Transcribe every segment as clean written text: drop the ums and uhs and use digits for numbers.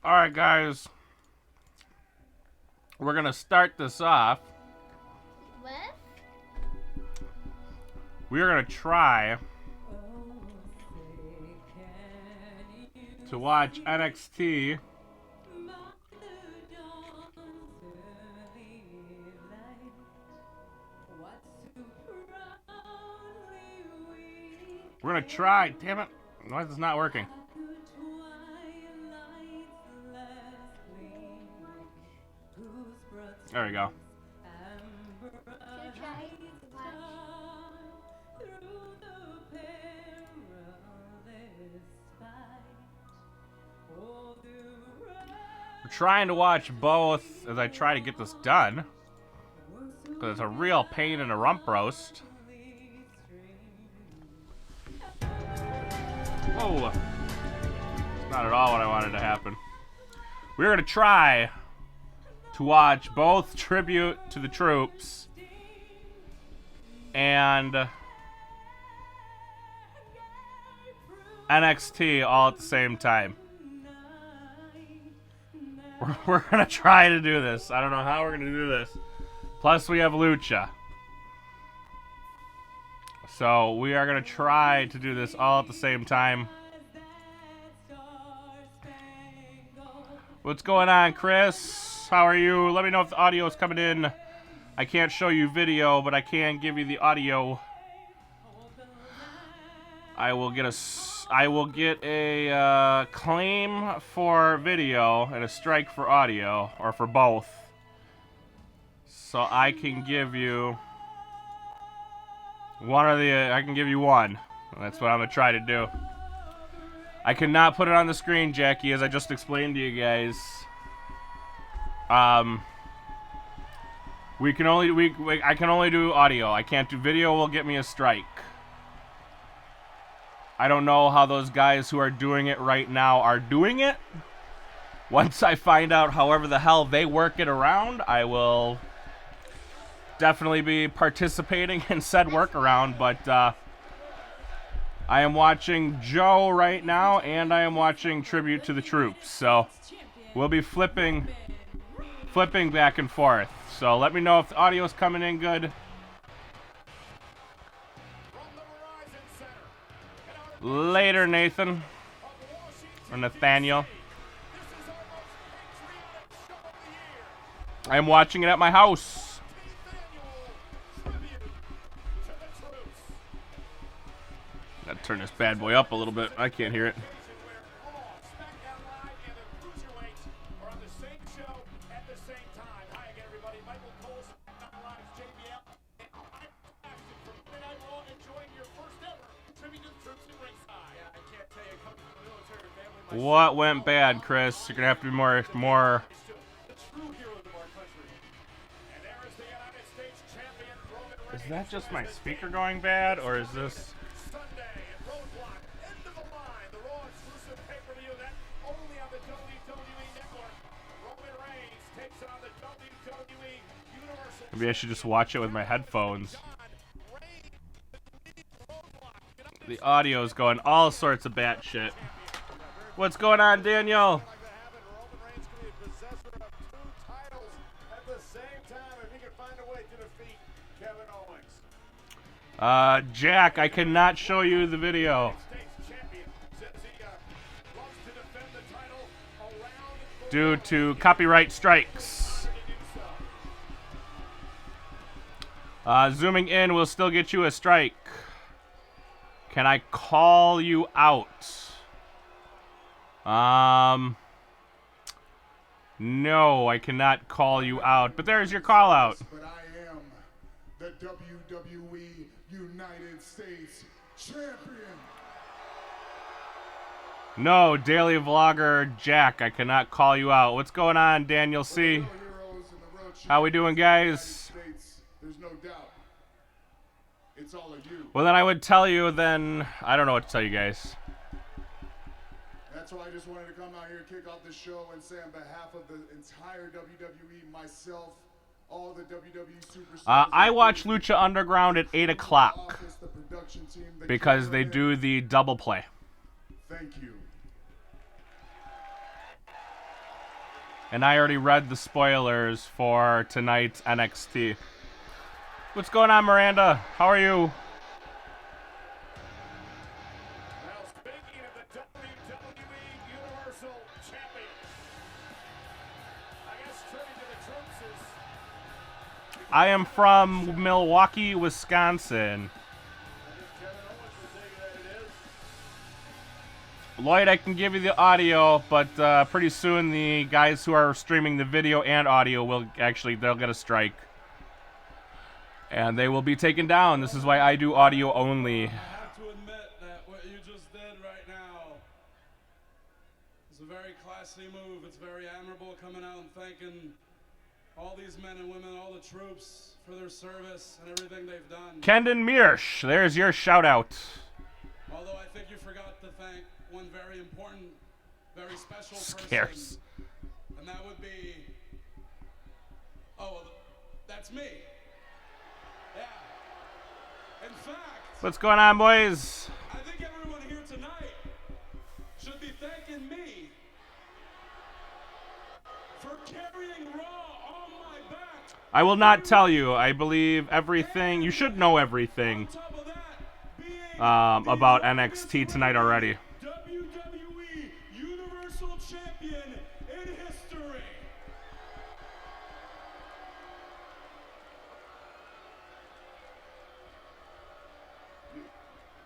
Alright, guys. We're going to start this off. What? We're going to try to watch NXT We're going to try. Damn it. Why is this not working? There we go. We're trying to watch both as I try to get this done. Because it's a real pain in the rump roast. Whoa. It's not at all what I wanted to happen. We're going to try to watch both Tribute to the Troops and NXT all at the same time. We're going to try to do this. I don't know how we're going to do this. Plus, we have Lucha. So, we are going to try to do this all at the same time. What's going on, Chris? How are you? Let me know if the audio is coming in. I can't show you video, but I can give you the audio. I will get a claim for video and a strike for audio, or for both. So I can give you I can give you one. That's what I'm gonna try to do. I cannot put it on the screen, Jackie, as I just explained to you guys. I can only do audio. I can't do video. Will get me a strike. I don't know how those guys who are doing it right now are doing it. Once I find out however the hell they work it around, I will definitely be participating in said workaround. But I am watching Joe right now, and I am watching Tribute to the Troops. So we'll be flipping back and forth. So let me know if the audio is coming in good. Later, Nathan. Or Nathaniel. I am watching it at my house. Gotta turn this bad boy up a little bit. I can't hear it. What went bad, Chris? You're gonna have to be more. Is that just my speaker going bad, or is this? Maybe I should just watch it with my headphones. The audio is going all sorts of batshit. What's going on, Daniel? Jack, I cannot show you the video due to copyright strikes. Zooming in will still get you a strike. Can I call you out? No, I cannot call you out, but there's your call out. But I am the WWE United States Champion. No, daily vlogger Jack, I cannot call you out. What's going on, Daniel C? How we doing, guys? There's no doubt. It's all of you. Well, then I would tell you, then I don't know what to tell you guys. That's why I just wanted to come out here and kick off the show and say on behalf of the entire WWE, myself, all the WWE superstars. I watch Lucha Underground at 8 o'clock because they do the double play. Thank you. And I already read the spoilers for tonight's NXT. What's going on, Miranda? How are you? Now, speaking of the WWE Universal Champion, I guess turning to the troops is... I am from Milwaukee, Wisconsin. Kevin Owens will tell you that it is. Lloyd, I can give you the audio, but pretty soon the guys who are streaming the video and audio will they'll get a strike. And they will be taken down. This is why I do audio only. I have to admit that what you just did right now is a very classy move. It's very admirable, coming out and thanking all these men and women, all the troops, for their service and everything they've done. Kendon Mearsh, there's your shout out. Although I think you forgot to thank one very important, very special Scarce. person. And that would be, oh, well, that's me. Yeah. In fact, What's going on, boys? I think everyone here tonight should be thanking me for carrying Raw on my back. I will not tell you. I believe everything. You should know everything On top of that, being about NXT tonight already. WWE Universal Champion in history.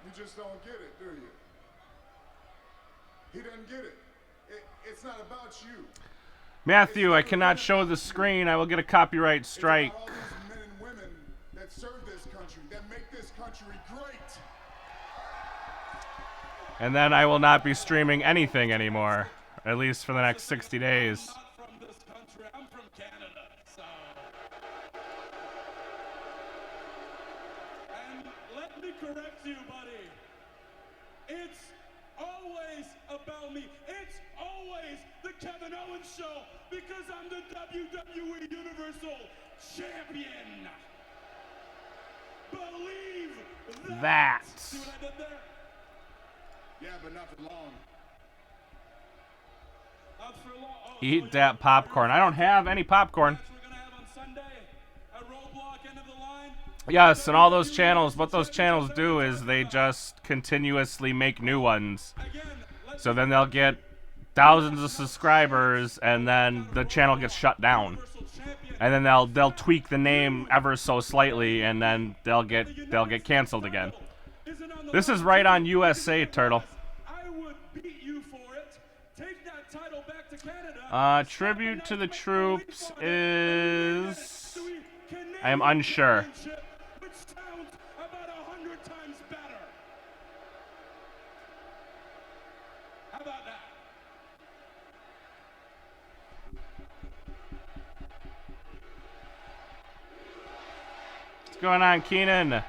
You just don't get it, do you? He doesn't get it. It's not about you. Matthew, I cannot show the screen. I will get a copyright strike. It's about all these men and women that serve this country, that make this country great. And then I will not be streaming anything anymore, at least for the next 60 days. I'm not from this country. I'm from Canada. So. And let me correct you, buddy. It's always about me. It's always the Kevin Owens show because I'm the WWE Universal Champion. Believe that. See what I did there? Yeah, but not for long. Not for long. Oh, Eat that popcorn. I don't have any popcorn. We're gonna have on Sunday at Roadblock, end of the line. Yes, and all those channels, what those channels do is they just continuously make new ones. Again, let's So then they'll get thousands of subscribers, and then the channel gets shut down. Universal Champion. And then they'll tweak the name ever so slightly, and then they'll get canceled again. Isn't on the This is line. right on USA, Turtle. I would beat you for it. Take that title back to Canada. Tribute to the troops is... I am unsure. Which sounds about 100 times better. How about that? What's going on, Keenan? I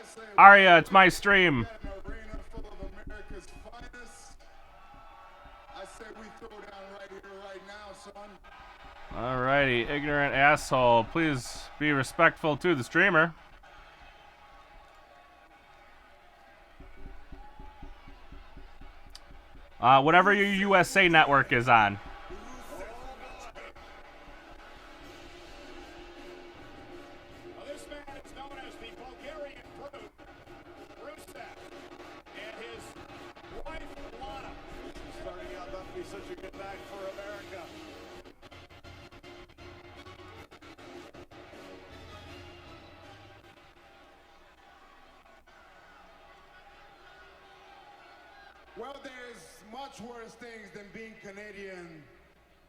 say Arya, it's my stream. an arena full of America's finest. I say we throw down right here, right now, son. Alrighty, ignorant asshole. Please be respectful to the streamer. Whatever your USA network is on. Well, this man is known as the Bulgarian brute, Rusev, and his wife, Lana. Starting out not to be such a good night for America. Well, there's much worse things than being Canadian.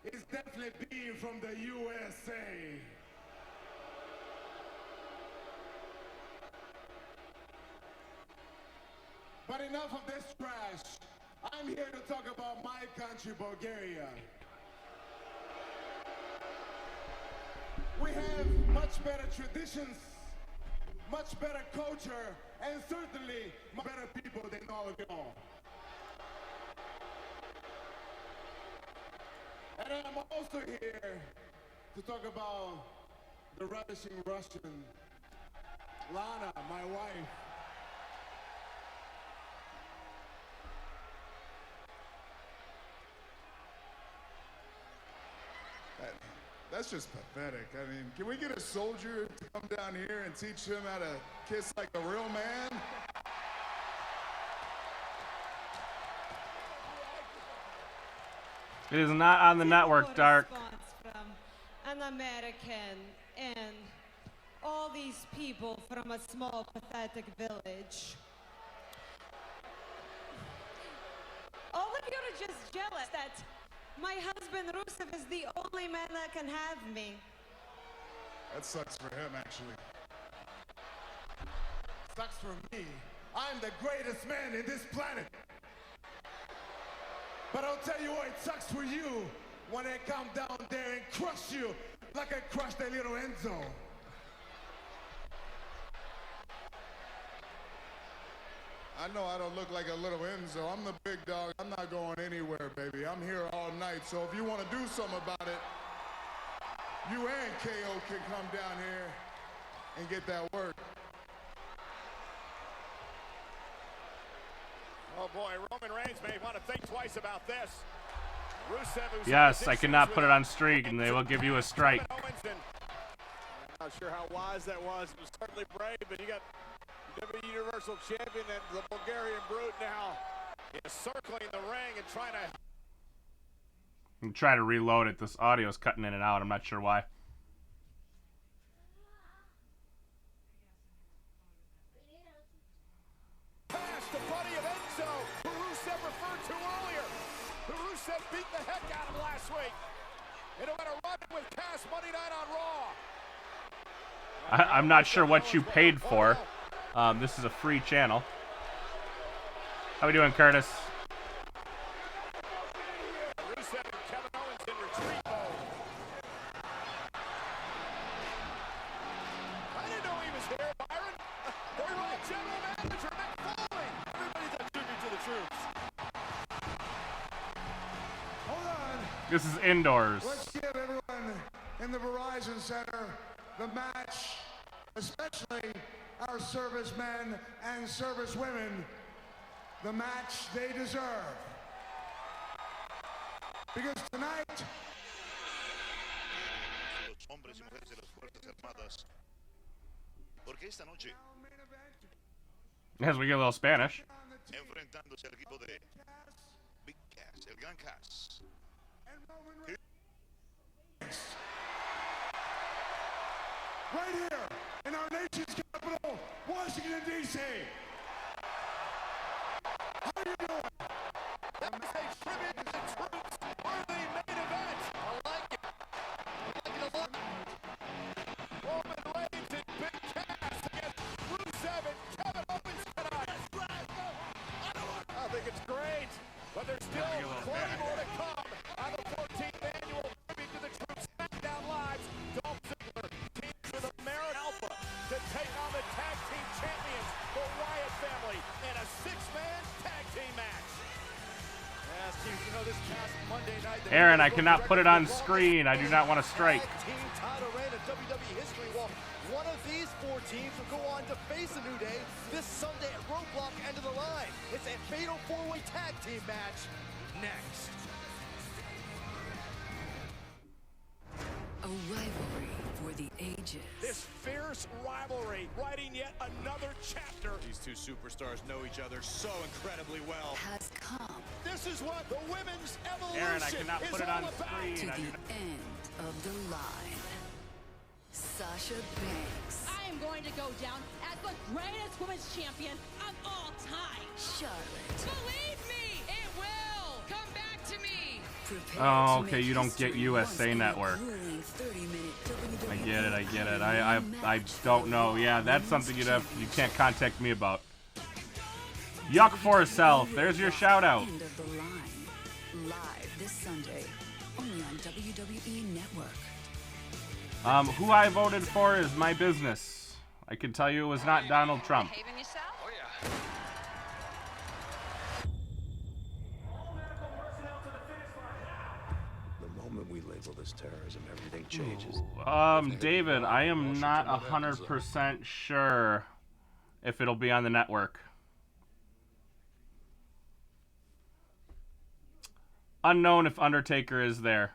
It's definitely being from the USA. But enough of this trash. I'm here to talk about my country, Bulgaria. We have much better traditions, much better culture, and certainly better people than all of y'all. And I'm also here to talk about the ravishing Russian, Lana, my wife. That's just pathetic. I mean, can we get a soldier to come down here and teach him how to kiss like a real man? It is not on the network, Dark. From an American and all these people from a small, pathetic village. All of you are just jealous that my husband Rusev is the only man that can have me. That sucks for him, actually. Sucks for me. I'm the greatest man in this planet. But I'll tell you what, it sucks for you when I come down there and crush you like I crushed that little Enzo. I know I don't look like a little Enzo. I'm the big dog. I'm not going anywhere, baby. I'm here all night. So if you want to do something about it, you and KO can come down here and get that work. Oh boy, Roman Reigns may want to think twice about this. Rusev, who's Yes, I cannot put it on streak, and they will give you a strike. I'm not sure how wise that was. It was certainly brave, but you got WWE Universal Champion and the Bulgarian Brute now circling the ring and trying to. I'm trying to reload it. This audio's cutting in and out. I'm not sure why. Past the buddy of Enzo, who Rusev referred to earlier. Who Rusev beat the heck out of last week. And who had a run with past Monday Night on Raw. I'm not sure what you paid for. This is a free channel. How we doing, Curtis? Rusev and Kevin Owens in retreat mode. I didn't know he was here, Byron. Their own general manager, Mick Foley. Everybody's a tribute to the troops. Hold on. This is indoors. Let's give everyone in the Verizon Center the match, especially our servicemen and servicewomen, the match they deserve. Because tonight, los hombres y mujeres de las Fuerzas Armadas, porque esta noche, As we get a little Spanish. enfrentándose al equipo de Big Cass, el Gran Cass, right here in our nation's capital, Washington, D.C. How you doing? That was a tribute to the troops worthy main event. I like it. I like it a lot. Roman Reigns and Big Cass against Rusev and Kevin Owens tonight. I think it's great, but there's still plenty more to come on the 14th annual tribute to the troops SmackDown Lives. Dolph Ziggler teams with American Alpha to take on the tag team champions, the Wyatt family, in a six-man tag team match. Yes, teams, you know, this past Monday night, Aaron, I cannot put it on screen. I do not want to strike. Team title reign in WWE history. Well, one of these four teams will go on to face a New Day this Sunday at Roadblock End of the Line. It's a fatal four-way tag team match next. A rivalry for the ages. This fierce rivalry writing yet another chapter. These two superstars know each other so incredibly well. Has come This is what the women's evolution Aaron, I cannot is put it all on about. screen. to the end of the line. Sasha Banks, I am going to go down as the greatest women's champion of all time. Charlotte. Believe me, it will come back to me. Prepare Oh, to okay, make you don't get history USA once in a Network. grueling 30-minute I WWE get it, I get it. match I don't know. Yeah, that's something you women's can't contact me about. Yuck for herself. There's your shout out. End of the line. Live this Sunday, only on WWE Network. Who I voted for is my business. I can tell you it was not Donald Trump. Behaving yourself? The moment we label this terrorism, everything changes. David, I am not 100% sure if it'll be on the network. Unknown if Undertaker is there.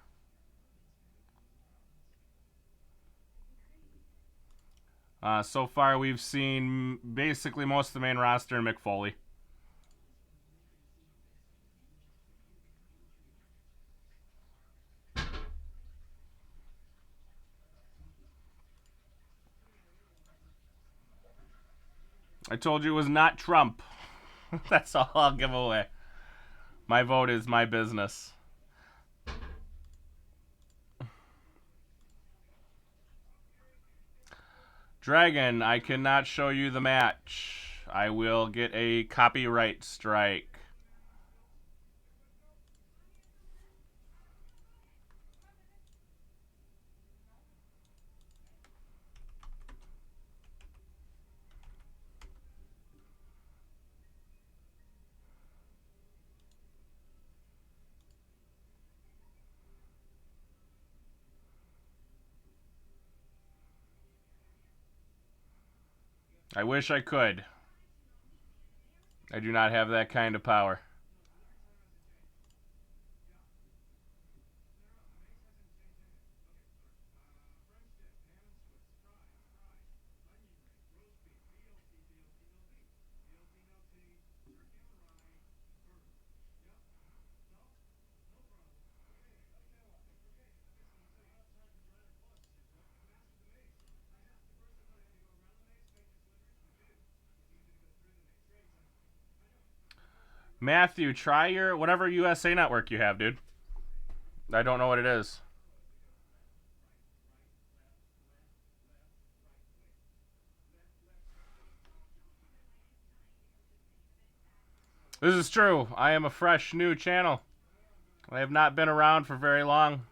So far, we've seen basically most of the main roster and Mick Foley. I told you it was not Trump. That's all I'll give away. My vote is my business. Dragon, I cannot show you the match. I will get a copyright strike. I wish I could. I do not have that kind of power. Matthew, try your whatever USA Network you have, dude. I don't know what it is. This is true. I am a fresh new channel. I have not been around for very long.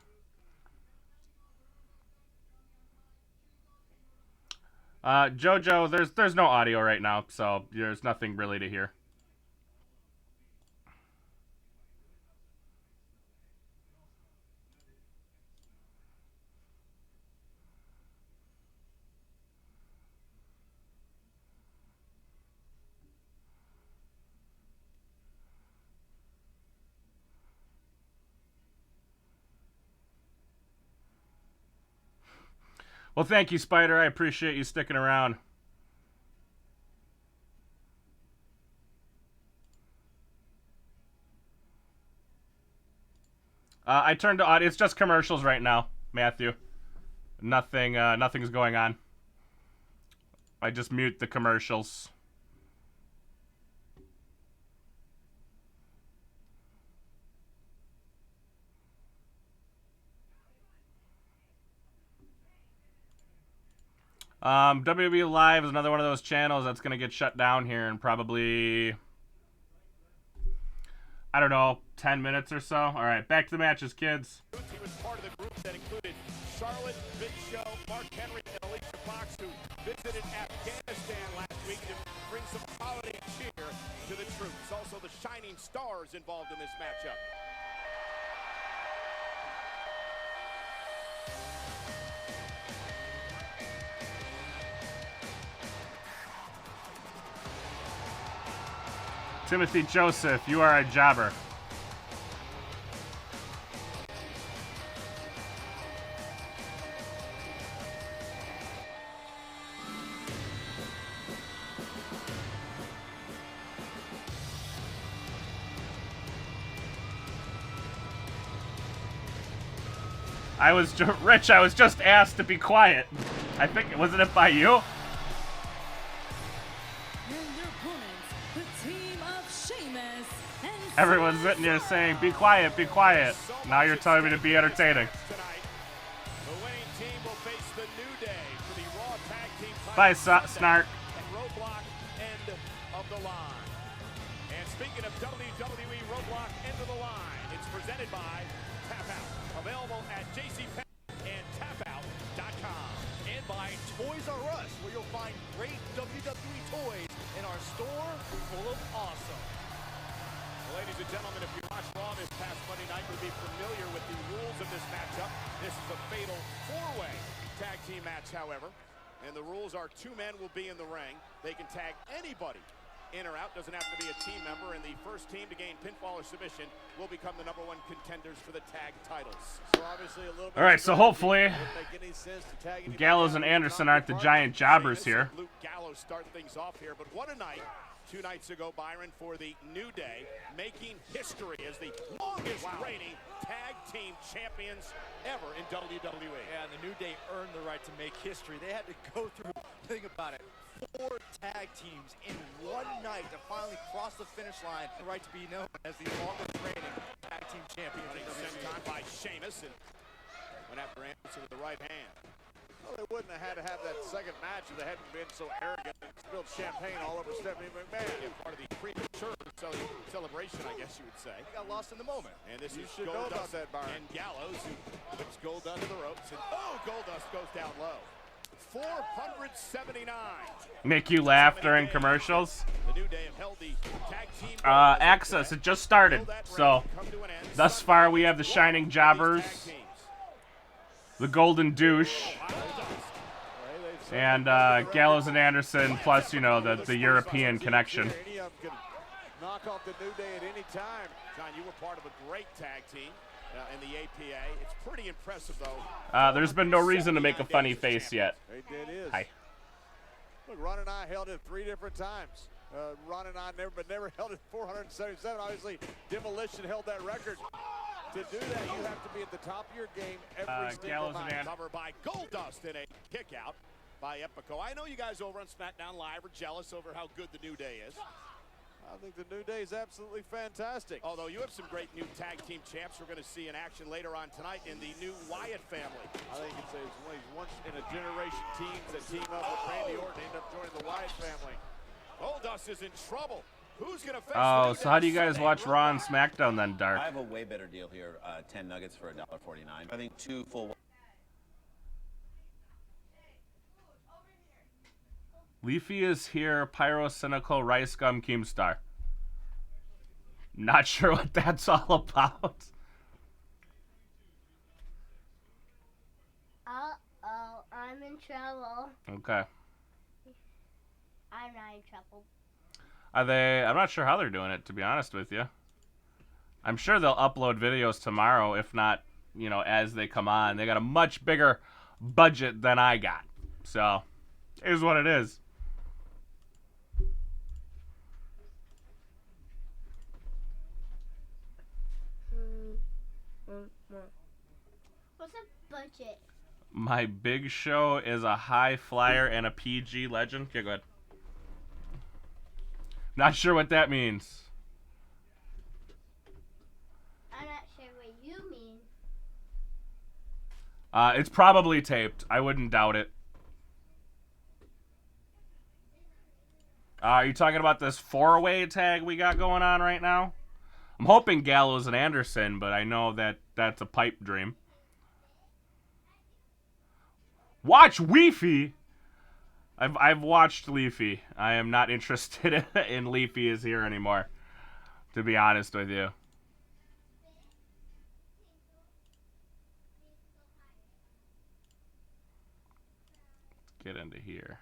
Jojo, there's no audio right now, so there's nothing really to hear. Well, thank you, Spider. I appreciate you sticking around. I turned to audio. It's just commercials right now, Matthew. Nothing's going on. I just mute the commercials. WWE Live is another one of those channels that's going to get shut down here in probably, I don't know, 10 minutes or so. All right, back to the matches, kids. He was part of the group that included Charlotte, Big Show, Mark Henry, and Alicia Fox, who visited Afghanistan last week to bring some holiday cheer to the troops. Also, the Shining Stars involved in this matchup. Timothy Joseph, you are a jobber. Rich, I was just asked to be quiet. I think, wasn't it by you? Everyone's sitting here saying, be quiet, be quiet. Now you're telling me to be entertaining. Bye, Snark. Roadblock end of the line. And speaking of WWE Roadblock end of the line, it's presented by Tap Out. Available at JCPenney and tapout.com. And by Toys R Us, where you'll find great WWE toys in our store full of awesome. Ladies and gentlemen, if you watched Raw this past Monday night, you'll be familiar with the rules of this matchup. This is a fatal four-way tag team match, however. And the rules are 2 men will be in the ring. They can tag anybody in or out, doesn't have to be a team member, and the first team to gain pinfall or submission will become the #1 contenders for the tag titles. So obviously a little bit. All right, so hopefully Gallows and Anderson aren't the giant jobbers here. Luke Gallows start things off here, but what a night 2 nights ago, Byron, for the New Day, making history as the longest reigning tag team champions ever in WWE. Yeah, and the New Day earned the right to make history. They had to go through, think about it, 4 tag teams in one night to finally cross the finish line. The right to be known as the longest reigning tag team champions. Sent on by Sheamus and went after Anderson with the right hand. Well, they wouldn't have had to have that second match if they hadn't been so arrogant and spilled champagne all over Stephanie McMahon. Yeah, part of the premature celebration, I guess you would say. He got lost in the moment. And this You is should know about Goldust that, Byron. and Gallows, who whips Goldust to the ropes. And Goldust goes down low. 479. Make you laugh during commercials. The New Day have held the tag team Access, it just started. So, thus far we have the Shining Jobbers, the Golden Douche, and Gallows and Anderson, plus, you know, the European connection. Any of them can knock off the New Day at any time. John, you were part of a great tag team in the APA. It's pretty impressive, though. There's been no reason to make a funny face yet. It is. Hi. Look, Ron and I held it 3 different times. Ron and I never held it 477. Obviously, Demolition held that record. To do that, you have to be at the top of your game every single Gallows and night. Cover by Goldust in a kick out by Epico. I know you guys over on SmackDown Live are jealous over how good the New Day is. I think the New Day is absolutely fantastic. Although you have some great new tag team champs we're going to see in action later on tonight in the new Wyatt family. I think it's one of these once-in-a-generation teams that team up with Randy Orton and end up joining the Wyatt family. Goldust is in trouble. Who's going to face Oh, so how do you guys watch Raw and SmackDown then, Dark? I have a way better deal here. 10 nuggets for $1.49. I think 2 full. Leafy is here, Pyro Cynical, Rice Gum, Keemstar. Not sure what that's all about. Uh-oh, I'm in trouble. Okay. I'm not in trouble. Are they... I'm not sure how they're doing it, to be honest with you. I'm sure they'll upload videos tomorrow, if not, you know, as they come on. They got a much bigger budget than I got. So, it is what it is. What's a budget? My Big Show is a high flyer and a PG legend. Okay, go ahead. Not sure what that means. I'm not sure what you mean. It's probably taped. I wouldn't doubt it. Are you talking about this 4-way tag we got going on right now? I'm hoping Gallows and Anderson, but I know that that's a pipe dream. Watch Leafy! I've watched Leafy. I am not interested in Leafy is here anymore, to be honest with you. Let's get into here.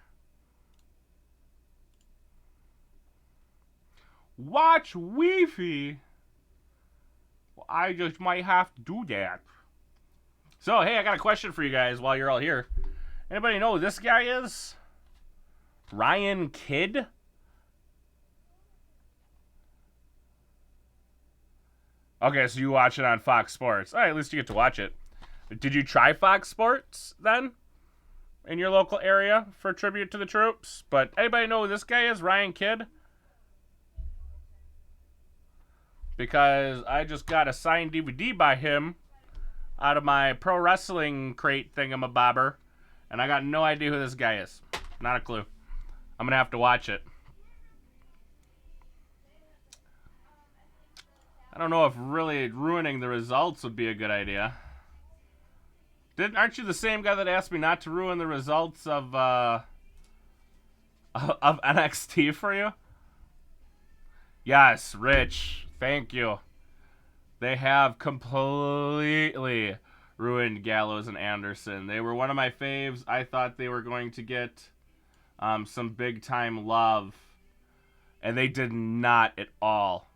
Watch Leafy? Well, I just might have to do that. So, hey, I got a question for you guys while you're all here. Anybody know who this guy is? Ryan Kidd? Okay, so you watch it on Fox Sports. All right, at least you get to watch it. Did you try Fox Sports then? In your local area for tribute to the troops? But anybody know who this guy is? Ryan Kidd? Because I just got a signed DVD by him out of my pro wrestling crate thingamabobber, and I got no idea who this guy is. Not a clue. I'm gonna have to watch it. I don't know if really ruining the results would be a good idea. Aren't you the same guy that asked me not to ruin the results of NXT for you? Yes, Rich. Thank you. They have completely ruined Gallows and Anderson. They were one of my faves. I thought they were going to get some big-time love. And they did not at all.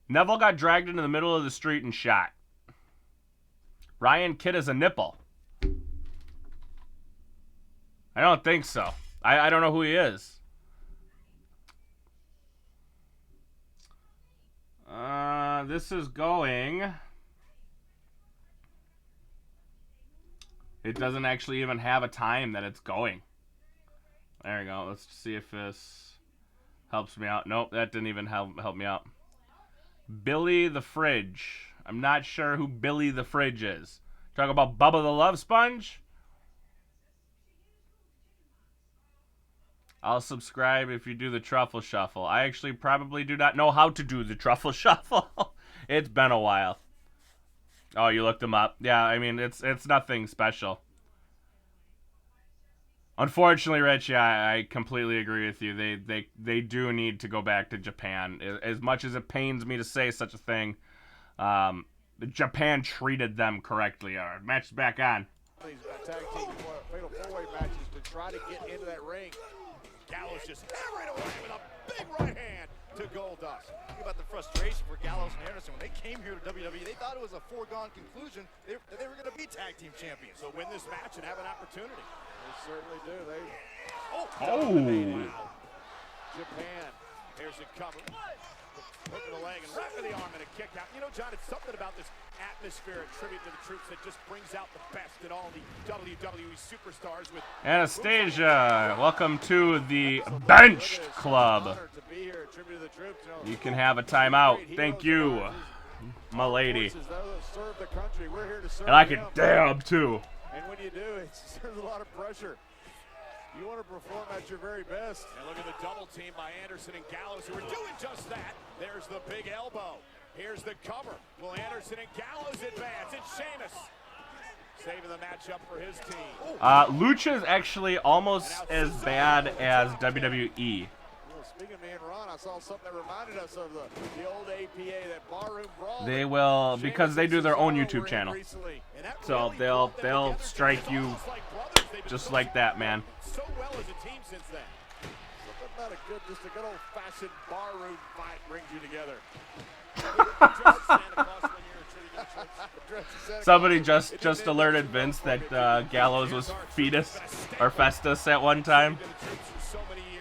Neville got dragged into the middle of the street and shot. Ryan Kidd is a nipple. I don't think so. I don't know who he is. This is going... It doesn't actually even have a time that it's going. There we go. Let's see if this helps me out. Nope, that didn't even help me out. Billy the Fridge. I'm not sure who Billy the Fridge is. Talk about Bubba the Love Sponge? I'll subscribe if you do the Truffle Shuffle. I actually probably do not know how to do the Truffle Shuffle. It's been a while. Oh, you looked them up. Yeah, I mean, it's nothing special. Unfortunately, Rich, yeah, I completely agree with you. They do need to go back to Japan. As much as it pains me to say such a thing, Japan treated them correctly. All right, match is back on. These tag team fatal four-way matches to try to get into that ring. Gallows just hammered away with a big right hand to Goldust. Think about the frustration for Gallows and Anderson. When they came here to WWE, they thought it was a foregone conclusion that they were going to be tag team champions. So win this match and have an opportunity. They certainly do. Wow. Japan. Here's a cover. Hook of the leg and wrap of the arm and a kick out. You know, John, it's something about this atmosphere and tribute to the troops that just brings out the best in all the WWE superstars. With Anastasia, welcome to the Bench Club. You can have a timeout. Thank you, my lady. And I can dab too. And when you do, there's a lot of pressure. You want to perform at your very best. And look at the double team by Anderson and Gallows, who are doing just that. There's the big elbow. Here's the cover. Will Anderson and Gallows advance? It's Sheamus saving the matchup for his team. Lucha is actually almost as bad as WWE. Speaking of me and Ron, I saw something that reminded us of the old APA, that barroom brawl. They will, because they do their own YouTube channel. So they'll strike you just like that, man. So well as a team since then. Something about just a good old-fashioned barroom fight brings you together. Somebody just alerted Vince that Gallows was fetus or Festus at one time.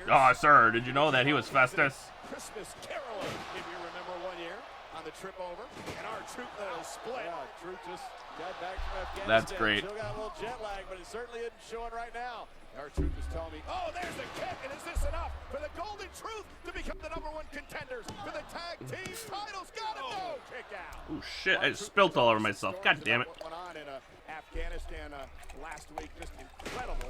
Oh, sir, did you know that he was Festus? Christmas caroling, if you remember one year on the trip over, and our troop split. Yeah, troop just got back from Afghanistan. That's great. Still got a little jet lag, but it certainly isn't showing right now. Our troop is telling me, oh, there's the kick, and is this enough for the Golden Truth to become the #1 contenders for the tag team titles? Got it, no kick out. Oh shit! I spilt all over myself. God damn it! What went on in Afghanistan last week? Just incredible.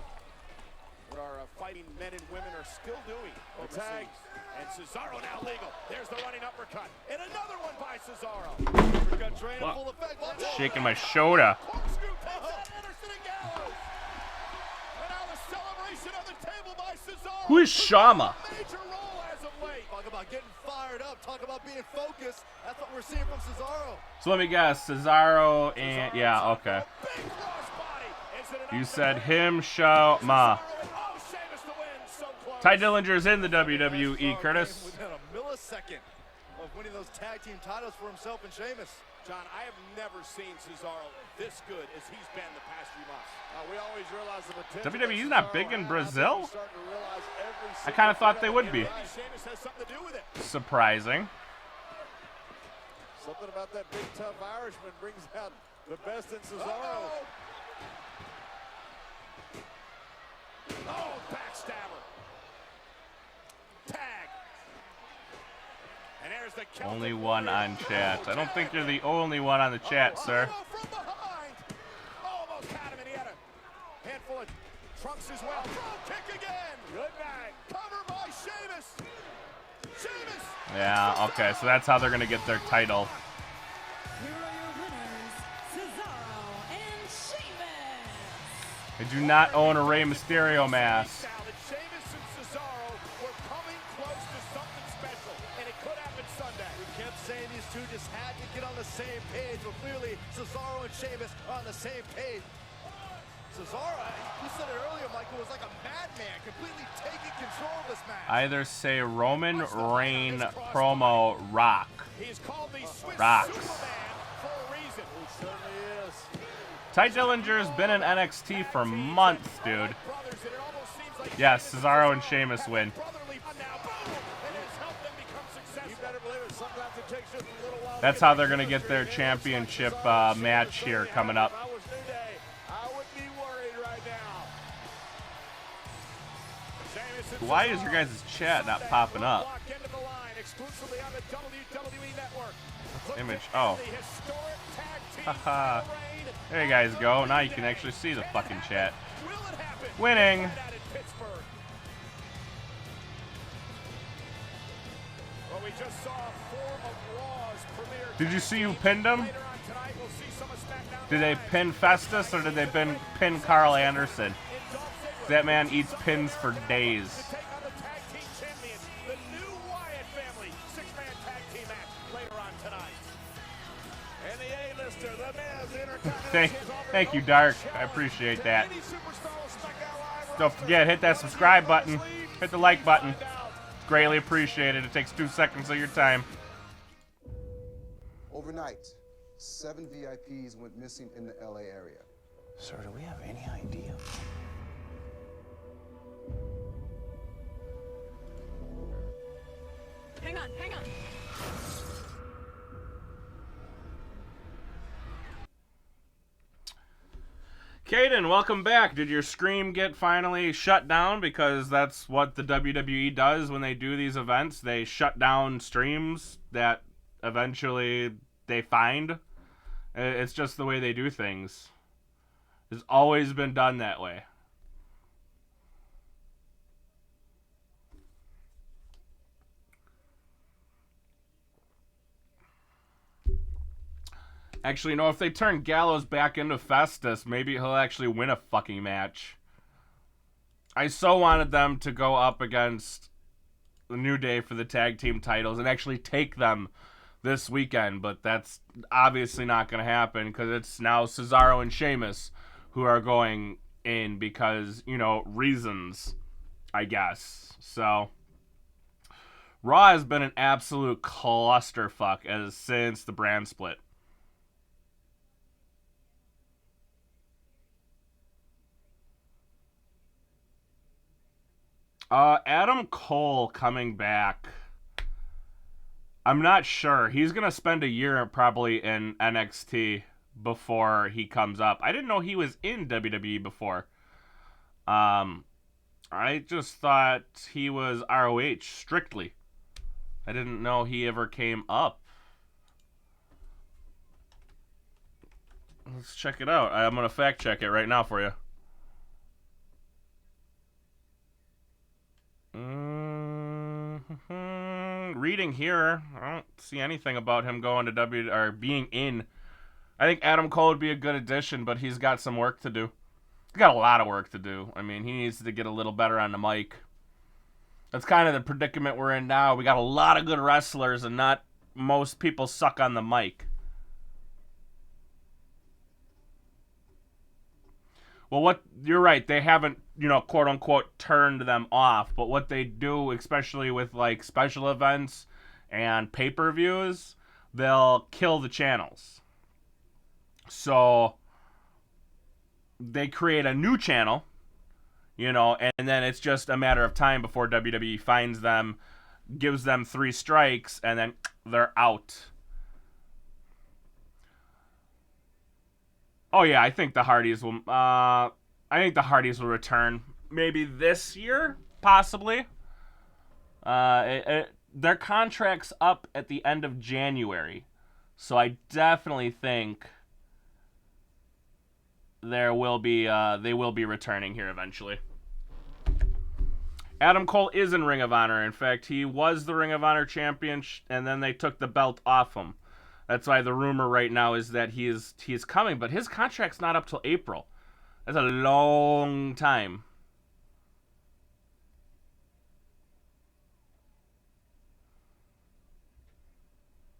What our fighting men and women are still doing overseas. And Cesaro now legal. There's the running uppercut. And another one by Cesaro. Uppercut train in full effect. Shaking my shoulder. Corkscrew takes out Anderson and Gallows. And now the celebration on the table by Cesaro. Who is Shama? Major role as of late. Talk about getting fired up. Talk about being focused. That's what we're seeing from Cesaro. So let me guess, Cesaro and yeah, okay. You said him, Shama. Ty Dillinger's in the WWE, Curtis. Within a millisecond of winning those tag team titles for himself and Sheamus. John, I have never seen Cesaro this good as he's been the past few months. We always realize the potential. WWE's not big in Brazil? I kind of thought they would be. Sheamus has something to do with it. Surprising. Something about that big tough Irishman brings out the best in Cesaro. Oh, backstabber. Tag. And there's the count. Only one on chat. I don't think you're the only one on the chat, sir. From behind. Almost had him, and he had a handful of trunks as well. Kick again. Good night. Cover by Sheamus. Sheamus. Yeah, okay, so that's how they're going to get their title. Here are your winners, Cesaro and Sheamus. I do not own a Rey Mysterio mask. Sheamus and Cesaro were coming close to something special, and it could happen Sunday. We kept saying these two just had to get on the same page, but clearly Cesaro and Sheamus are on the same page. Cesaro, you said it earlier, Michael, was like a madman, completely taking control of this match. Either say Roman Reign promo Rock. He's called the Swiss Rocks. Superman for a reason. He certainly is. Ty Dillinger's been in NXT for months, dude. Yes, Cesaro and Sheamus win. That's how they're going to get their championship match here coming up. Why is your guys' chat not popping up? Image. Oh. Haha. There you guys go. Now you can actually see the fucking chat. Winning. Did you see who pinned him? Did they pin Festus or did they pin Carl Anderson? That man eats pins for days. Thank you, Dark. I appreciate that. Don't forget, hit that subscribe button. Hit the like button. Greatly appreciated. It takes 2 seconds of your time. Overnight, 7 VIPs went missing in the LA area. Sir, do we have any idea? Hang on, hang on. Caden, welcome back. Did your stream get finally shut down? Because that's what the WWE does when they do these events. They shut down streams that eventually they find. It's just the way they do things. It's always been done that way. Actually, you know, if they turn Gallows back into Festus, maybe he'll actually win a fucking match. I so wanted them to go up against the New Day for the tag team titles and actually take them this weekend, but that's obviously not going to happen because it's now Cesaro and Sheamus who are going in because, you know, reasons, I guess. So, Raw has been an absolute clusterfuck since the brand split. Adam Cole coming back. I'm not sure. He's going to spend a year probably in NXT before he comes up. I didn't know he was in WWE before. I just thought he was ROH strictly. I didn't know he ever came up. Let's check it out. I'm going to fact check it right now for you. Reading here, I don't see anything about him going to or being in. I think Adam Cole would be a good addition, but he's got some work to do. He's got a lot of work to do. I mean, he needs to get a little better on the mic. That's kind of the predicament we're in now. We got a lot of good wrestlers, and not most people suck on the mic. Well, you're right. They haven't, you know, quote unquote, turned them off. But what they do, especially with like special events and pay-per-views, they'll kill the channels. So they create a new channel, you know, and then it's just a matter of time before WWE finds them, gives them 3 strikes, and then they're out. Oh yeah, I think the Hardys will. I think the Hardys will return maybe this year, possibly. Their contract's up at the end of January, so I definitely think they will be returning here eventually. Adam Cole is in Ring of Honor. In fact, he was the Ring of Honor champion, and then they took the belt off him. That's why the rumor right now is that he is coming, but his contract's not up till April. That's a long time.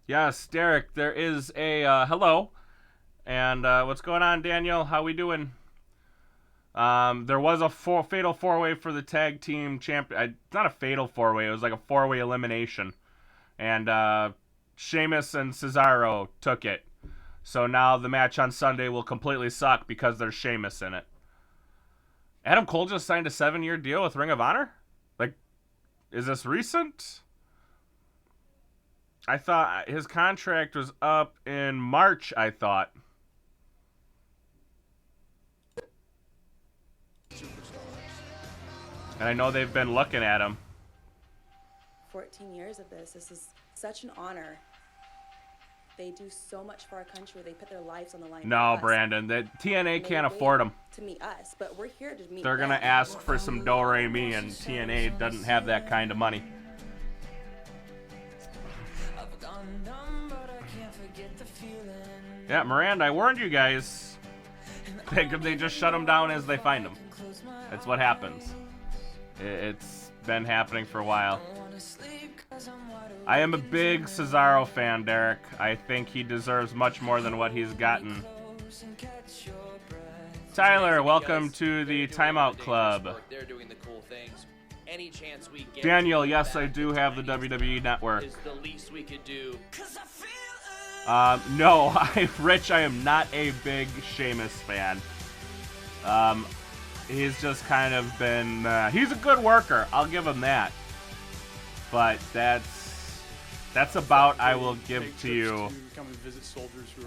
Yes, Derek, there is a hello. And what's going on, Daniel? How we doing? There was a fatal four-way for the tag team champion. It's not a fatal four-way. It was like a four-way elimination. And Sheamus and Cesaro took it. So now the match on Sunday will completely suck because there's Sheamus in it. Adam Cole just signed a 7-year deal with Ring of Honor? Like, is this recent? I thought his contract was up in March, I thought. And I know they've been looking at him. 14 years of this. This is such an honor. They do so much for our country. They put their lives on the line. No, Brandon. The TNA can't afford them. To meet us, but we're here to meet They're going them. to ask for some do-re-mi, and TNA doesn't have that kind of money. Yeah, Miranda, I warned you guys. They just shut them down as they find them. That's what happens. It's been happening for a while. I am a big Cesaro fan, Derek. I think he deserves much more than what he's gotten. Tyler, welcome to the Timeout Club. They're doing the cool things. Any chance we get Daniel, yes, I do have the WWE Network. is the least we could do. No, Rich, I am not a big Sheamus fan. He's just kind of been, he's a good worker, I'll give him that. But that's about I will give to you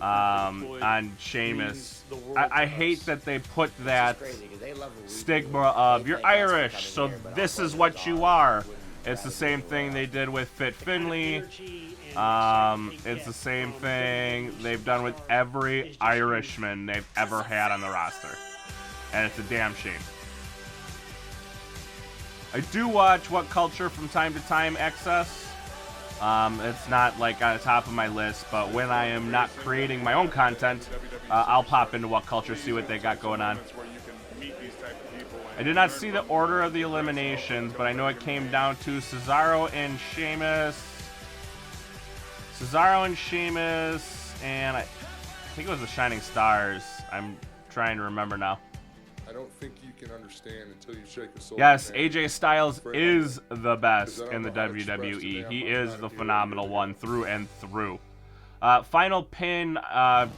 on Sheamus. I hate that they put that stigma of you're Irish, so this is what you are. It's the same thing they did with Fit Finlay. It's the same thing they've done with every Irishman they've ever had on the roster. And it's a damn shame. I do watch What Culture from time to time, XS. It's not like on the top of my list, but when I am not creating my own content, I'll pop into What Culture, see what they got going on. I did not see the order of the eliminations, but I know it came down to Cesaro and Sheamus. And I think it was the Shining Stars. I'm trying to remember now. I don't think you can understand until you shake the soul. Yes, AJ Styles is the best in the WWE. He is the phenomenal one through and through. Final pin,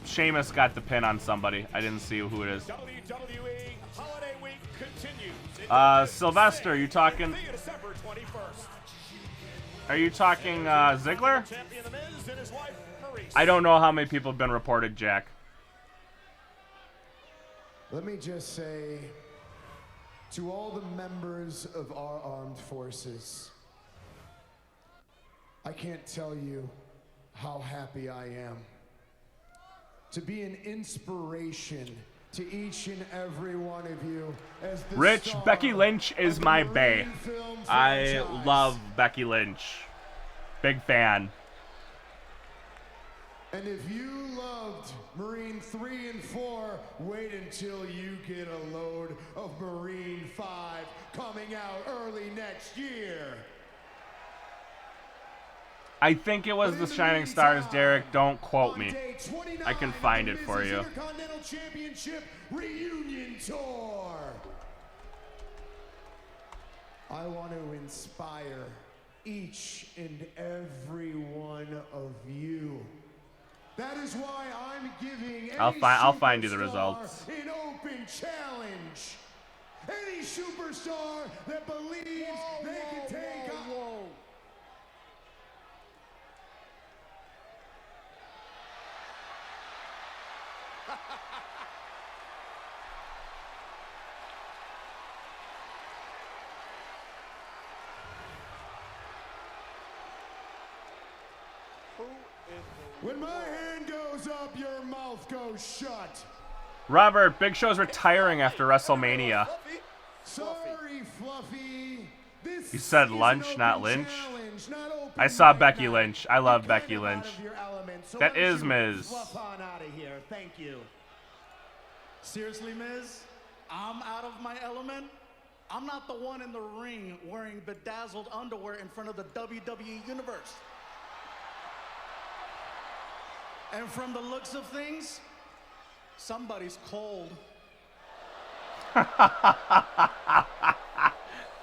Sheamus got the pin on somebody. I didn't see who it is. WWE Holiday Week continues. Sylvester, you talking? Are you talking Ziggler? I don't know how many people have been reported, Jack. Let me just say to all the members of our armed forces, I can't tell you how happy I am to be an inspiration to each and every one of you. As the Rich, Becky Lynch is my bae. I love Becky Lynch. Big fan. And if you loved Marine 3 and 4, wait until you get a load of Marine 5 coming out early next year. I think it was the Shining Stars, Derek. Don't quote me. I can find it for you. Intercontinental Championship Reunion Tour. I want to inspire each and every one of you. That is why I'm giving I'll find you the results. an open challenge. Any superstar that believes they can take on. When my hand goes up, your mouth goes shut. Robert, Big Show's retiring after WrestleMania. Sorry, Fluffy. You said lunch, not Lynch? I saw Becky Lynch. I love Becky Lynch. That is Miz. Fluff on out of here. Thank you. Seriously, Miz? I'm out of my element? I'm not the one in the ring wearing bedazzled underwear in front of the WWE Universe. And from the looks of things, somebody's cold.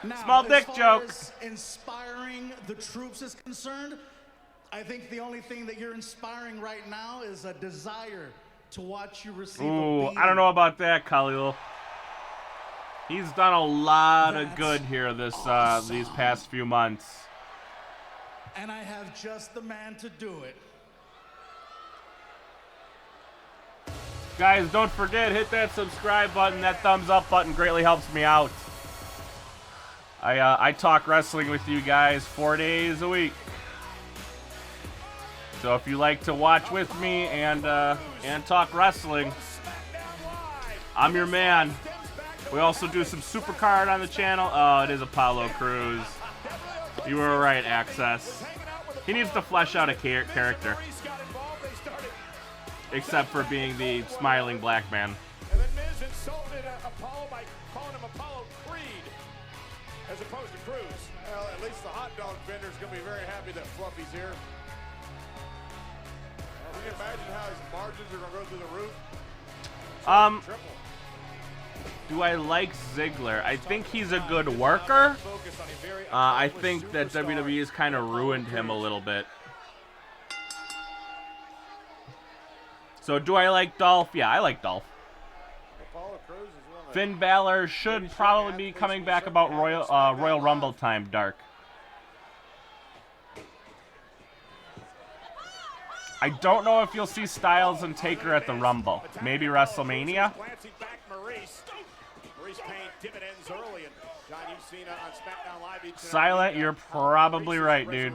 Now, Small dick as far joke. as inspiring the troops is concerned, I think the only thing that you're inspiring right now is a desire to watch you receive a Ooh, beating. I don't know about that, Khalil. He's done a lot of good here this these past few months. And I have just the man to do it. Guys, don't forget, hit that subscribe button. That thumbs up button greatly helps me out. I talk wrestling with you guys 4 days a week. So if you like to watch with me and talk wrestling, I'm your man. We also do some Supercard on the channel. Oh, it is Apollo Crews. You were right, Access. He needs to flesh out a character. Except for being the smiling black man. And then Miz insulted Apollo by calling him Apollo Creed as opposed to Cruz. Well, at least the hot dog vendor's going to be very happy that Fluffy's here. Well, can you imagine how his margins are going to go through the roof? Triple. Do I like Ziggler? I think he's a good worker. I think that WWE has kind of ruined him a little bit. So do I like Dolph? Yeah, I like Dolph. Finn Balor should probably be coming back about Royal Rumble time, Dark. I don't know if you'll see Styles and Taker at the Rumble. Maybe WrestleMania. Silent, you're probably right, dude.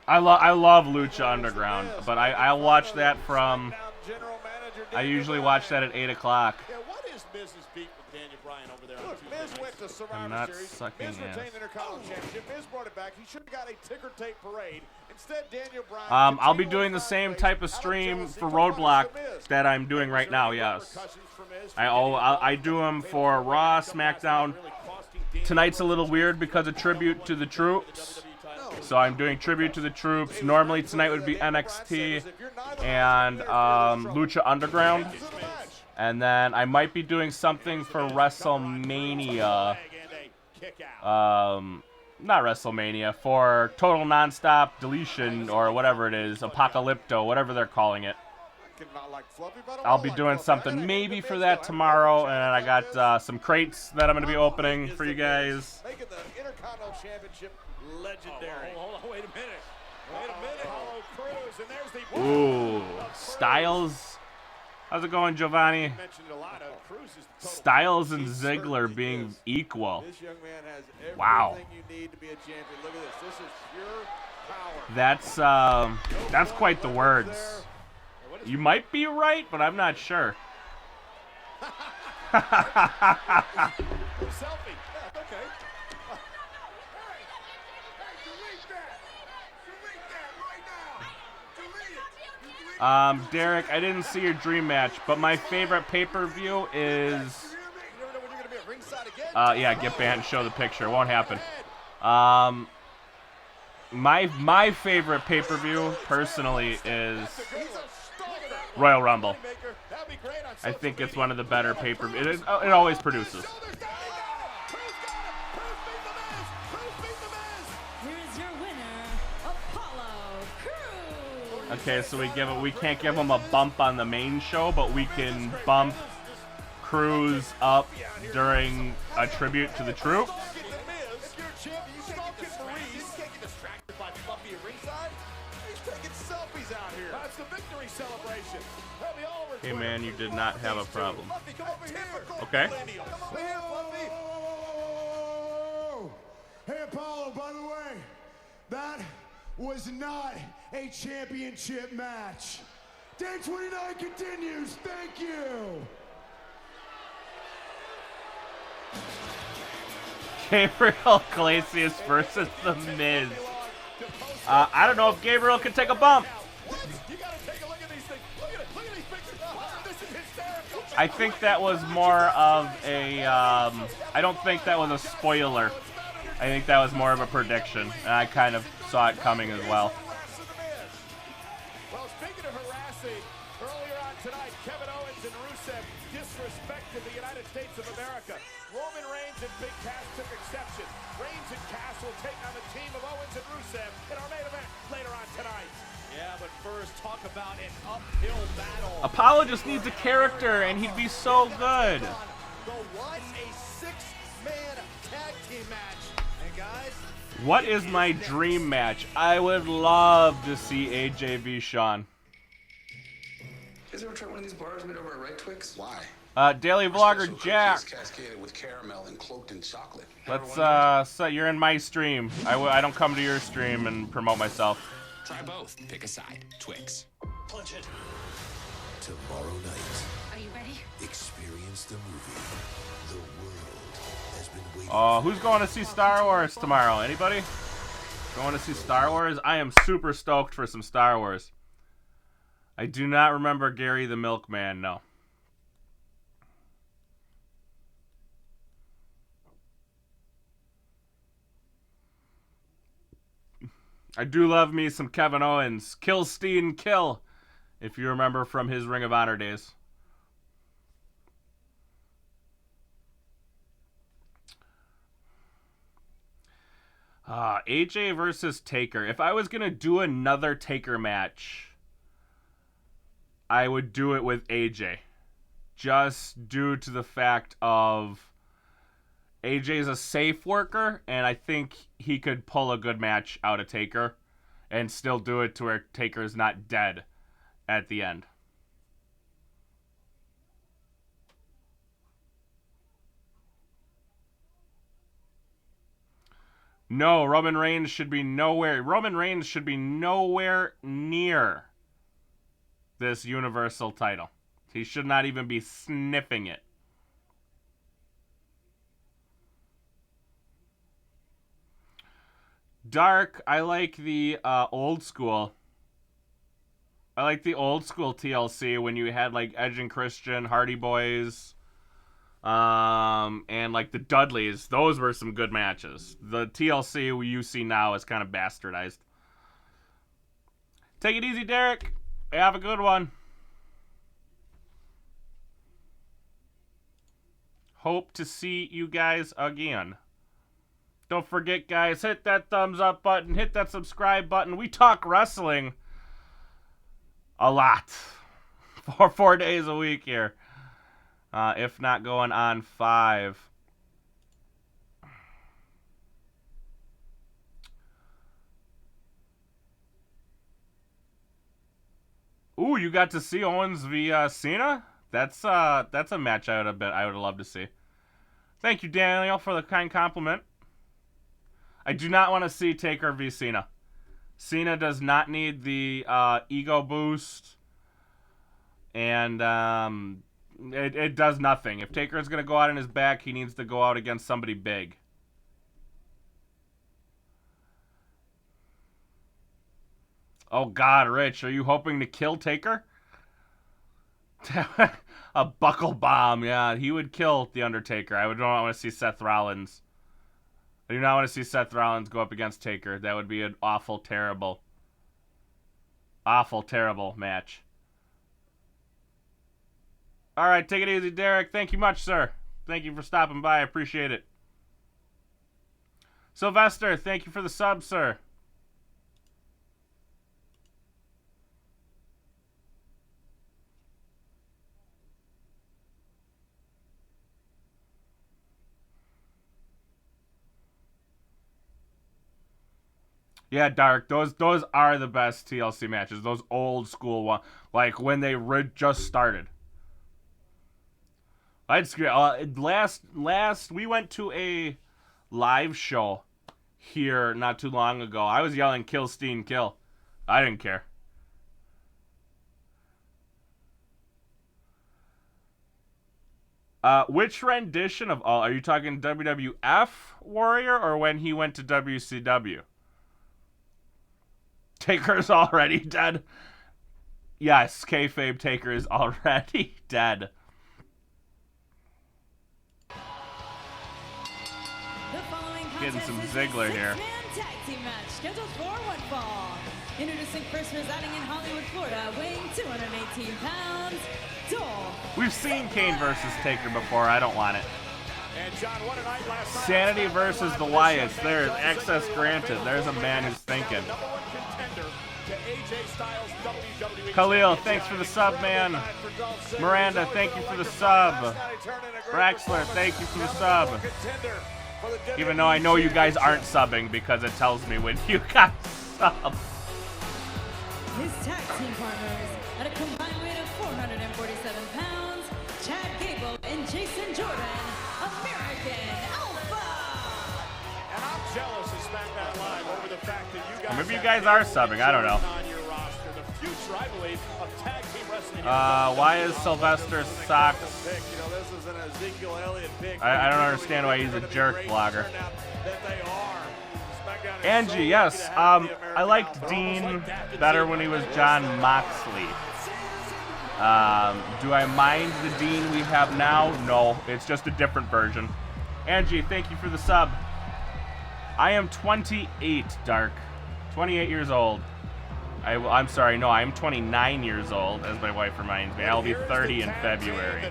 I love Lucha Underground, but I'll watch that from. I usually watch that at 8 o'clock. Yeah, what is Miz's beat with Daniel Bryan over there? Look, Miz went to Survivor I'm not Series. sucking Miz retained ass. the Intercontinental Championship. Miz brought it back. He should have got a ticker tape parade. Instead, Daniel Bryan. I'll be doing the same type of stream for Roadblock that I'm doing right now. Yes, I do them for Raw, SmackDown. Tonight's a little weird because of tribute to the troops. So I'm doing tribute to the troops. Normally tonight would be NXT and Lucha Underground. And then I might be doing something for WrestleMania. Not WrestleMania, for Total Nonstop Deletion or whatever it is. Apocalypto, whatever they're calling it. I'll be doing something maybe for that tomorrow. And I got some crates that I'm going to be opening for you guys. Making the Intercontinental Championship legendary. Hold on, wait a minute. Wait a minute. Apollo Crews, and there's the... Ooh, Styles. How's it going, Giovanni? Styles and Ziggler being equal. This young man has everything Wow. you need to be a champion. Look at this. This is pure power. That's quite the words. You might be right, but I'm not sure. Selfie. Yeah, okay. Derek, I didn't see your dream match, but my favorite pay-per-view is... yeah, get banned, show the picture. It won't happen. My favorite pay-per-view, personally, is Royal Rumble. I think it's one of the better pay-per-views. It always produces. Here's your winner, Apollo Crews. Okay, so we can't give him a bump on the main show, but we can bump Crews up during a tribute to the troops. Hey man, you did not have a problem. Okay. Hey Apollo, by the way, that was not a championship match. Day 29 continues. Thank you. Gabriel Iglesias versus The Miz. I don't know if Gabriel can take a bump. I think that was more of a, I don't think that was a spoiler. I think that was more of a prediction, and I kind of saw it coming as well. Well, speaking of harassing Earlier on tonight, Kevin Owens and Rusev disrespected the United States of America. Roman Reigns and Big Cass took exception. Reigns and Cass will take on the team of Owens and Rusev in our main event later on tonight. Yeah, but first, talk about an uphill battle. Apollo just needs a character, and he'd be so good. The what? A six-man tag team match. And guys, What is my dream match? I would love to see AJ v Sean. You guys ever try one of these bars made over at Right Twix? Why? Daily Vlogger Jack. Cascaded with caramel and cloaked in chocolate. Let's so you're in my stream. I don't come to your stream and promote myself. Try both. Pick a side. Twix. Punch it. Tomorrow night. Are you ready? Experience the movie. The world has been waiting. Who's going to see Star Wars tomorrow? Anybody? Going to see Star Wars? I am super stoked for some Star Wars. I do not remember Gary the Milkman, no. I do love me some Kevin Owens. Kill Steen, kill. If you remember from his Ring of Honor days. AJ versus Taker. If I was going to do another Taker match, I would do it with AJ. Just due to the fact of AJ's a safe worker, and I think he could pull a good match out of Taker and still do it to where Taker's not dead at the end. No, Roman Reigns should be nowhere. Roman Reigns should be nowhere near this Universal title. He should not even be sniffing it. Dark, I like the old school. I like the old school TLC when you had like Edge and Christian, Hardy Boys, and like the Dudleys. Those were some good matches. The TLC you see now is kind of bastardized. Take it easy, Derek. Have a good one. Hope to see you guys again. Don't forget, guys, hit that thumbs up button, hit that subscribe button. We talk wrestling a lot. 4 days a week here. If not going on 5. Ooh, you got to see Owens v Cena? That's a match I would love to see. Thank you, Daniel, for the kind compliment. I do not want to see Taker v Cena. Cena does not need the ego boost, and it does nothing. If Taker is going to go out on his back, he needs to go out against somebody big. Oh God, Rich, are you hoping to kill Taker? A buckle bomb, yeah, he would kill The Undertaker. I would not want to see Seth Rollins. I do not want to see Seth Rollins go up against Taker. That would be an awful, terrible match. All right, take it easy, Derek. Thank you much, sir. Thank you for stopping by. I appreciate it. Sylvester, thank you for the sub, sir. Yeah, Dark. Those are the best TLC matches. Those old school ones, like when they just started. Last we went to a live show here not too long ago. I was yelling "Kill Steen, kill." I didn't care. Which rendition of all? Are you talking WWF Warrior or when he went to WCW? Taker's already dead. Yes, kayfabe Taker is already dead. The following Getting some contest is Ziggler a here. six-man tag team match scheduled for one fall. Introducing first residing in Hollywood, Florida, weighing 218 pounds, Dolph. We've seen Kane versus Taker before. I don't want it. And John, what a night last night. Sanity versus the Wyatts. There's access granted. There's a man who's thinking. Number one contender to AJ Styles WWE. Khalil, thanks for the sub, man. Miranda, thank you for the sub. Braxler, thank you for the sub. Even though I know you guys aren't subbing because it tells me when you guys sub. His tag team partners at a combined weight of 447 pounds, Chad Gable and Jason Jordan, American Alpha. And I'm jealous of SmackDown Live over the fact that you guys. Or maybe you guys are subbing. I don't know. On your roster, the future, I believe, of tag team wrestling. Why is Sylvester Socks? You know, this is an Ezekiel Elliott pick. I don't understand why he's a jerk blogger. That they are. Angie, yes. I liked Dean better when he was John Moxley. Do I mind the Dean we have now? No, it's just a different version. Angie, thank you for the sub. I am 28, Dark. 28 years old. I'm sorry, no, I'm 29 years old, as my wife reminds me. I'll be 30 in February.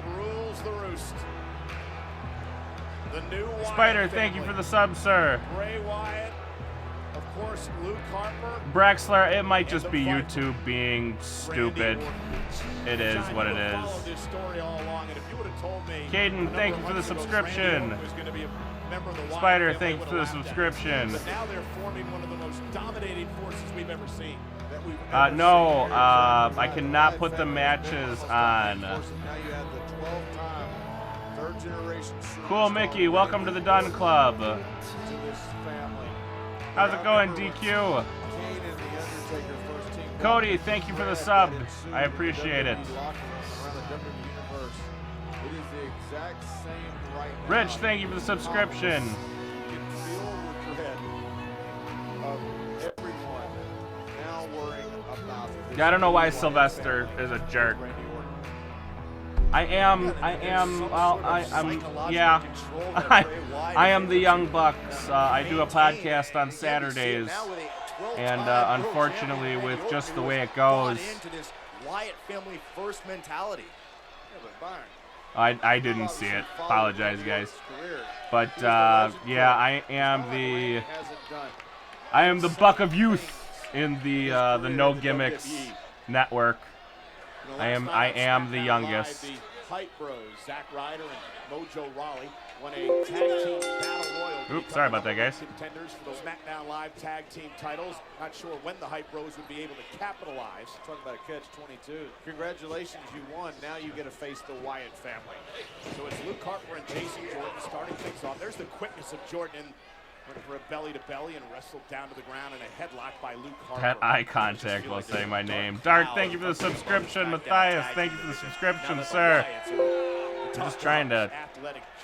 Spider, thank you for the sub, sir. Bray Wyatt, of course, Luke Harper. Braxler, it might just be YouTube being stupid. It is what it is. Caden, thank you for the subscription. Spider, thank you for the subscription. But now they're forming one of the most dominating forces we've ever seen. No, I cannot put the matches on. Cool, Mickey, welcome to the Dunn Club. How's it going, DQ? Cody, thank you for the sub. I appreciate it. Rich, thank you for the subscription. Yeah, I don't know why Sylvester is a jerk. I am the Young Bucks. I do a podcast on Saturdays, and unfortunately, with just the way it goes, Wyatt family first mentality. I didn't see it. Apologize, guys. But yeah, I am the Buck of Youth in the No Gimmicks network. I am the youngest. The Hype Bros, Zack Ryder and Mojo Rawley, won a tag team battle royal. Oops, sorry about that, guys. Contenders for those SmackDown Live tag team titles. Not sure when the Hype Bros would be able to capitalize. Talking about a catch-22. Congratulations, you won. Now you get to face the Wyatt family. So it's Luke Harper and Jason Jordan starting things off. There's the quickness of Jordan. Went for a belly-to-belly and wrestled down to the ground in a headlock by Luke Harper. That eye contact while saying my name. Dark, thank you for the subscription. Matthias, thank you for the subscription, sir. I'm just trying to...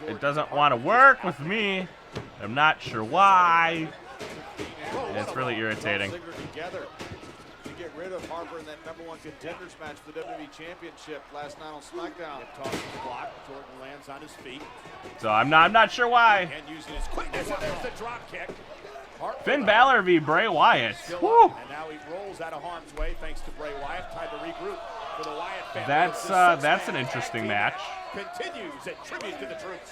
It doesn't want to work with me. I'm not sure why. It's really irritating. To get rid of Harper in that #1 contenders match for the WWE Championship last night on SmackDown. Tossing the block, Jordan lands on his feet. So I'm not sure why. And using his quickness, and there's the drop kick. Finn Balor v. Bray Wyatt. Woo. And now he rolls out of harm's way thanks to Bray Wyatt. Time to regroup for the Wyatt family. That's an interesting match. Continues a tribute to the troops.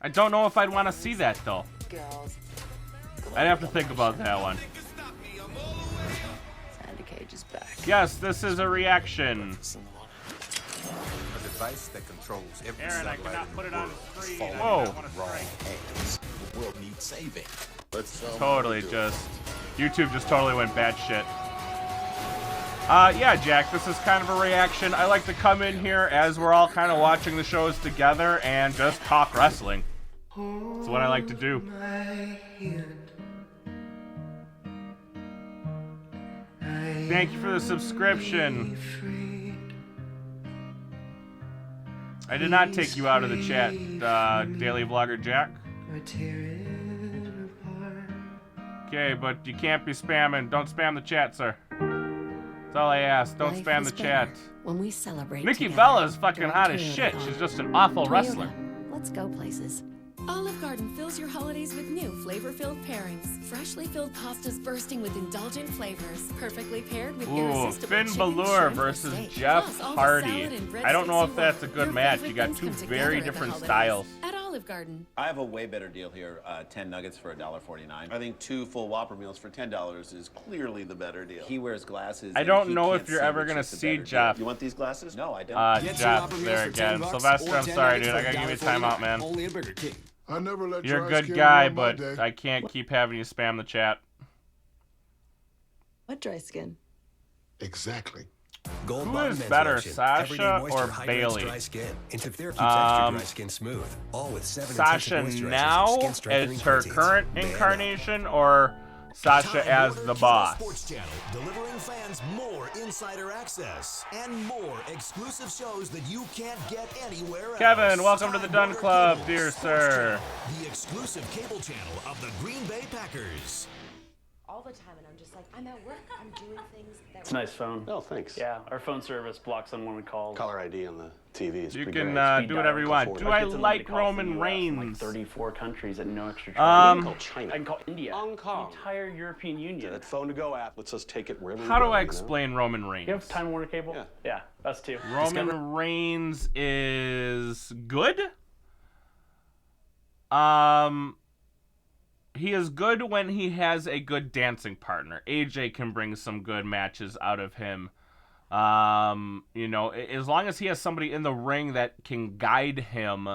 I don't know if I'd want to see that though. I'd have to think about that one. Sandy Cage is back. Yes, this is a reaction. A device that controls every Aaron, I satellite cannot in put the it on world the is screen. falling Whoa. into the wrong hands. The world needs saving. Totally just... YouTube just totally went batshit. Yeah, Jack, this is kind of a reaction. I like to come in here as we're all kind of watching the shows together and just talk wrestling. That's what I like to do. Thank you for the subscription. I did not take you out of the chat, Daily Vlogger Jack. Okay, but you can't be spamming. Don't spam the chat, sir. That's all I ask. Don't Life spam is the chat. better when we celebrate Nikki together. Bella is fucking hot as shit. She's just an awful wrestler. Let's go places. Olive Garden fills your holidays with new flavor-filled pairings. Freshly filled pastas bursting with indulgent flavors. Perfectly paired with irresistible Finn chicken, Balor shrimp, or versus steak. Jeff Plus, all the Hardy. salad and I don't know breadsticks if that's a you good want. match. Your You got favorite two things come very together at the different holidays. styles. At Olive Garden. I have a way better deal here. 10 nuggets for $1.49. I think 2 full Whopper meals for $10 is clearly the better deal. He wears glasses. I don't know if you're ever going to see Jeff. You want these glasses? No, I don't. Jeff, there again. Sylvester, I'm sorry, dude. I got to give you a timeout, man. Only a Burger King. I never let You're a dry good skin guy, ruin my but day. I can't keep having you spam the chat. What dry skin? Exactly. Gold Who Bond is Men's better, Lotion. Sasha Everyday moisture or hydrates Bailey? Dry skin into therapy texture dry skin smooth. All with 7 Sasha intensive moisturizers now and skin strengthening as her proteins. current Man up. incarnation, or Sasha as the boss? Sports Channel, delivering fans more insider access and more exclusive shows that you can't get anywhere else. Kevin, welcome to the Time Dunn Warner Club, Cable dear Sports sir. Channel, the exclusive cable channel of the Green Bay Packers. All the time, and I'm just like, I'm at work, I'm doing things that It's a nice phone. Oh, thanks. Yeah, our phone service blocks unwanted calls. Caller ID on the TV is You pretty can great. do whatever you want. Do I like Roman Like Reigns? 34 countries at no extra charge. You can call China. I can call India. Hong Kong. The entire European Union. That phone to go app lets us take it wherever How we do go, I you know? explain Roman Reigns? You have Time Warner Cable? Yeah, us too. Roman Reigns is good. He is good when he has a good dancing partner. AJ can bring some good matches out of him. You know, as long as he has somebody in the ring that can guide him,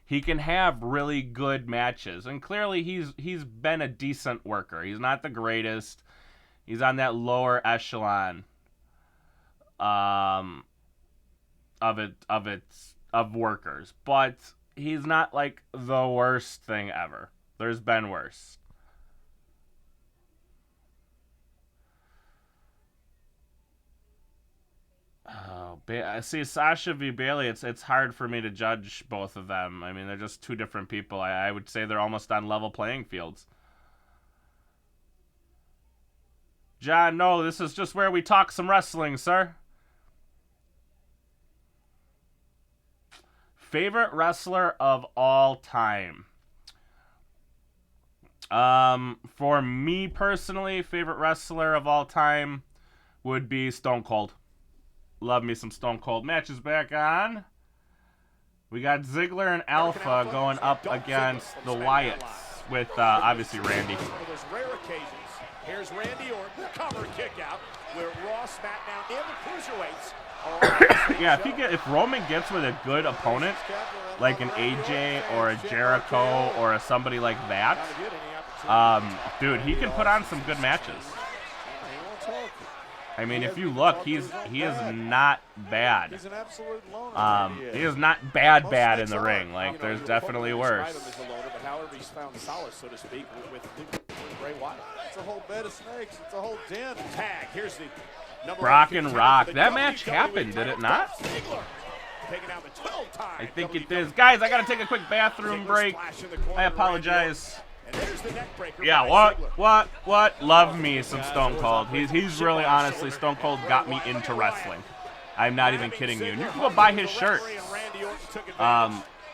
he can have really good matches. And clearly he's been a decent worker. He's not the greatest. He's on that lower echelon of workers. But he's not like the worst thing ever. There's been worse. Oh, see, Sasha v. Bailey, it's hard for me to judge both of them. I mean, they're just two different people. I would say they're almost on level playing fields. John, no, this is just where we talk some wrestling, sir. Favorite wrestler of all time? For me personally, favorite wrestler of all time would be Stone Cold. Love me some Stone Cold. Matches back on. We got Ziggler and Alpha going up against the Wyatts with obviously Randy. One of those rare occasions. Here's Randy Orton, cover kick out, where Raw, SmackDown, and the cruiserweights. Yeah, if Roman gets with a good opponent, like an AJ or a Jericho or a somebody like that, dude, he can put on some good matches. I mean, if you look, he is not bad. He's an absolute loner. He is not bad in the ring. Like, there's definitely worse. But however, he's found solace, so to speak, with Bray Wyatt. It's a whole bed of snakes. It's a whole den. Tag. Here's the number Brock one and contender Rock. for the That match WWE happened, did it not? Ziggler taking out the 12-time I think it is. Guys, I gotta take a quick bathroom break. I apologize. And there's the neck breaker. Yeah, what? Love me some Stone Cold. He's really, honestly, Stone Cold got me into wrestling. I'm not even kidding you. And you can go buy his shirts.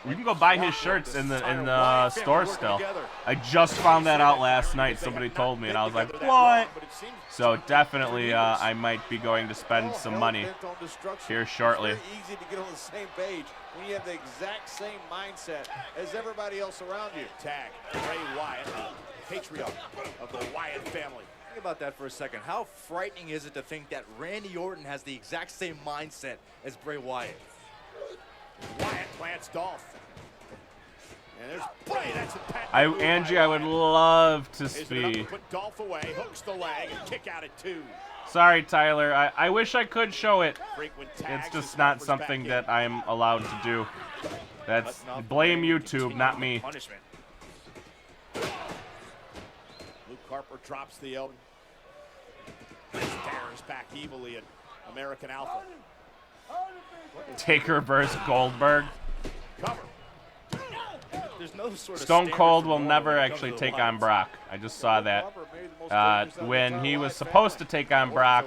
You can go buy his shirts in the store still. I just found that out last night. Somebody told me, and I was like, what? So definitely, I might be going to spend some money here shortly. It's very easy to get on the same page when you have the exact same mindset as everybody else around you. Tag. Bray Wyatt, patriarch of the Wyatt family. Think about that for a second. How frightening is it to think that Randy Orton has the exact same mindset as Bray Wyatt? Wyatt plants Dolph. And there's Bray. That's a pat. Angie, I would love to see. Put Dolph away, hooks the leg, and kick out at 2. Sorry, Tyler. I wish I could show it. It's just not something that I'm allowed to do. That's blame YouTube, not me. Punishment. Luke Harper drops the elbow. Stares back evilly at American Alpha. Taker versus Goldberg. Cover. There's no sort of Stone Cold will never actually take on Brock. I just saw that. when he was supposed to take on Brock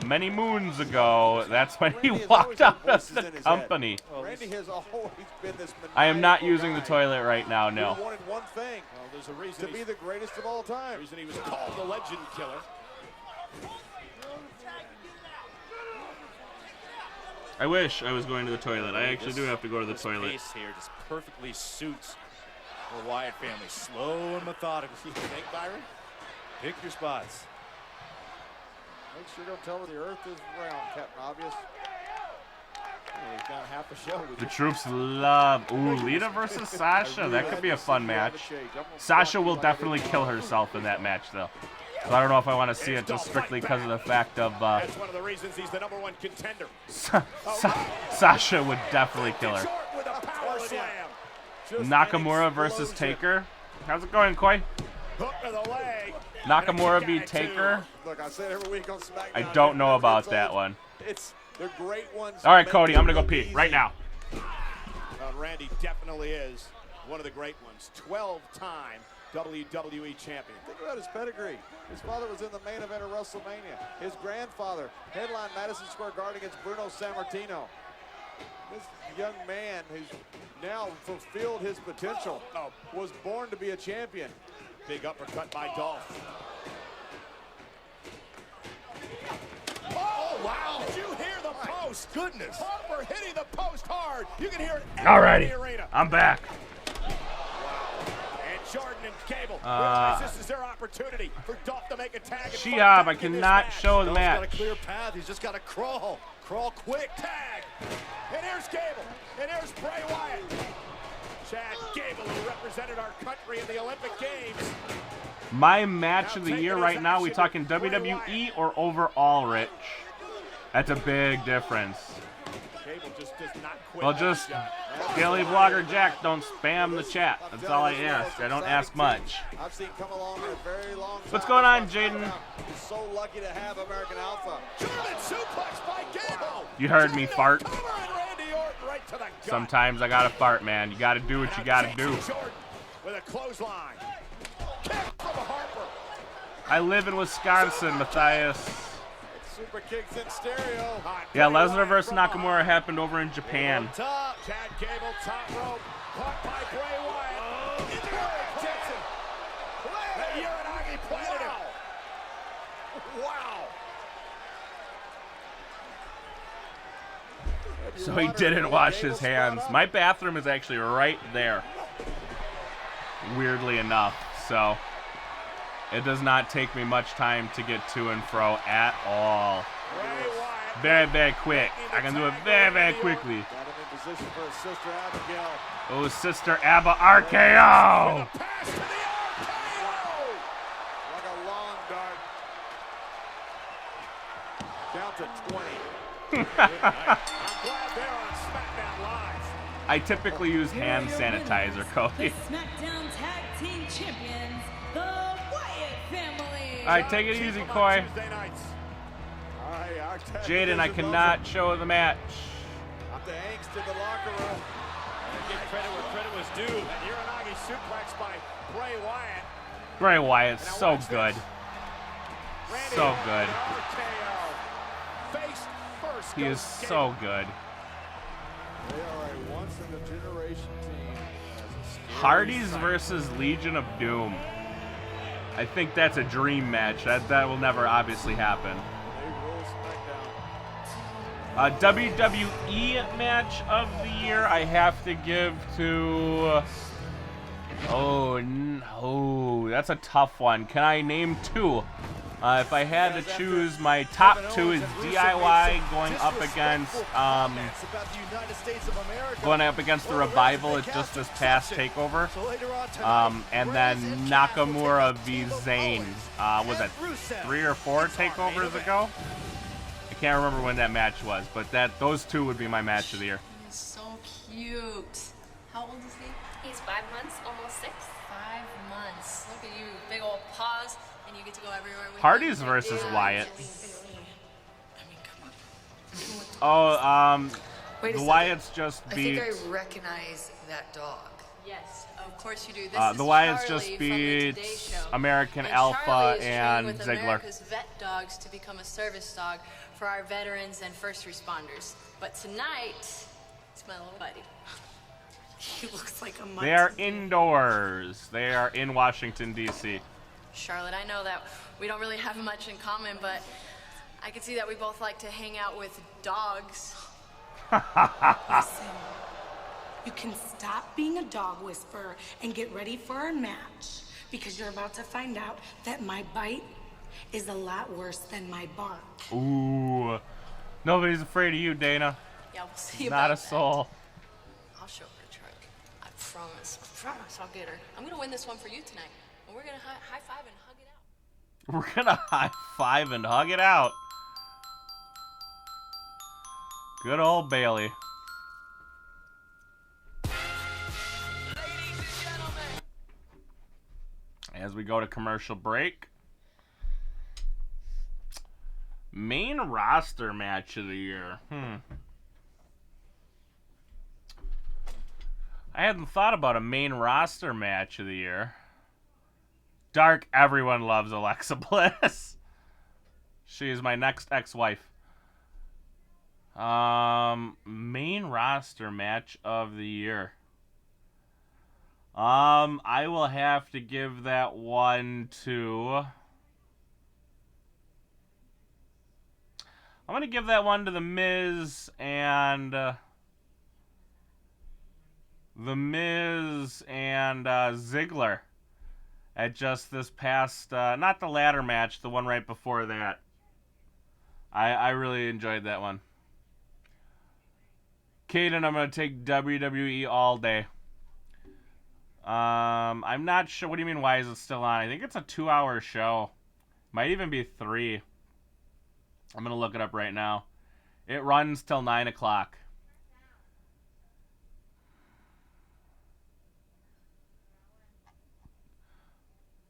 many moons ago. That's when he walked out of the company. Randy has always been this I am not maniacal using the guy toilet right now, who no. wanted one thing, There's a reason to be the greatest of all time. reason he was called the Legend Killer. I wish I was going to the toilet. I actually do have to go to the This toilet. pace here just perfectly suits the Wyatt family. Slow and methodical. You think, Byron? Pick your spots. Make sure you don't tell her the earth is round, Captain Obvious. We've got half a show. The troops love... Ooh, Lita versus Sasha. That could be a fun match. Sasha will definitely kill herself in that match, though. So I don't know if I want to see it just strictly because of the fact of... That's one of the reasons he's the #1 contender. Sasha would definitely kill her. With a power slam. Nakamura versus Taker. How's it going, Koi? Hook to the leg. Nakamura beat Taker. Look, I say it every week on SmackDown. I don't know about that one. They're great ones. All right, Cody, I'm going to go pee right now. Randy definitely is one of the great ones. 12-time WWE champion. Think about his pedigree. His father was in the main event of WrestleMania. His grandfather headlined Madison Square Garden against Bruno Sammartino. This young man who's now fulfilled his potential was born to be a champion. Big uppercut by Dolph. Oh, wow. Did you hear the post? Goodness. Harper hitting the post hard. You can hear it Alrighty, in the arena. I'm back. And Jordan and Cable realize this is their opportunity for Dolph to make a tag. Shihab, I cannot show the match. Got a clear path. He's just got to crawl. Crawl quick. Tag. And here's Cable. And here's Bray Wyatt. Chad Gable, who represented our country in the Olympic Games. My match of the year right now, we talking WWE or overall, Rich? That's a big difference. Cable just does not quit. Well, just Daily Vlogger Jack, don't spam the chat. That's all I ask. I don't ask much. I've seen come along in a very long time. What's going on, Jaden? He's so lucky to have American Alpha. German suplex by Gable. You heard me fart. And Randy Orton right to the gut. Sometimes I gotta fart, man. You gotta do what you gotta do. Jordan with a clothesline. Kick from Harper. I live in Wisconsin, Matthias. Super kicks in stereo. Yeah, Lesnar versus Nakamura happened over in Japan. Top. Chad Gable, top rope. Caught by Bray Wyatt. Jackson. That Uranagi planted him. Wow. So he didn't wash his hands. My bathroom is actually right there. Weirdly enough, so it does not take me much time to get to and fro at all. Very, very quick. I can do it very, very quickly. Got him in position for his sister Abigail. Oh, Sister Abba RKO! Like a lawn dart. Down to 20. I'm glad they're on SmackDown Live. I typically use hand sanitizer, Cody. The SmackDown Tag Team Champions, the Wyatt family. All right, take it easy, Coy. Jaden, I cannot show the match. The angst in the locker room. Give credit where credit was due. That Uranagi suplex by Bray Wyatt. Bray Wyatt's so good. So good. Face first. He is so good. They are a once-in-a-generation team. Hardys versus Legion of Doom. I think that's a dream match. That will never obviously happen. WWE match of the year, I have to give to... Oh, no. That's a tough one. Can I name two? If I had to choose, my top two is DIY going up against the Revival at just this past TakeOver. And then Nakamura v. Zayn. Was that 3 or 4 TakeOvers ago? I can't remember when that match was, but those two would be my match of the year. He's so cute. How old is he? He's 5 months, almost 6. 5 months. Look at you, big old paws, and you get to go everywhere with Hardys him. versus Wyatt. Oh, the Wyatts just beat... I think I recognize that dog. Yes, of course you do. This The is Wyatts Charlie just from the Today beat Show. American And Alpha Charlie is and training with Ziggler. America's vet dogs to become a service dog for our veterans and first responders. But tonight, it's my little buddy. He looks like a monkey. They are indoors. They are in Washington, D.C. Charlotte, I know that we don't really have much in common, but I can see that we both like to hang out with dogs. Listen, you can stop being a dog whisperer and get ready for our match, because you're about to find out that my bite is a lot worse than my bark. Ooh. Nobody's afraid of you, Dana. Yeah, we'll see Not about a soul. I'll show her, Charlie. I promise. I promise I'll get her. I'm going to win this one for you tonight. And we're going to high five and hug it out. We're gonna high five and hug it out. Good old Bailey. As we go to commercial break. Main roster match of the year. I hadn't thought about a main roster match of the year. Dark, everyone loves Alexa Bliss. She is my next ex-wife. Main roster match of the year. I will have to give that one to... I'm going to give that one to The Miz and... Ziggler. At just this past... not the ladder match, the one right before that. I really enjoyed that one. Caden, I'm going to take WWE all day. I'm not sure. What do you mean, why is it still on? I think it's a 2-hour show. Might even be 3. I'm going to look it up right now. It runs till 9 o'clock.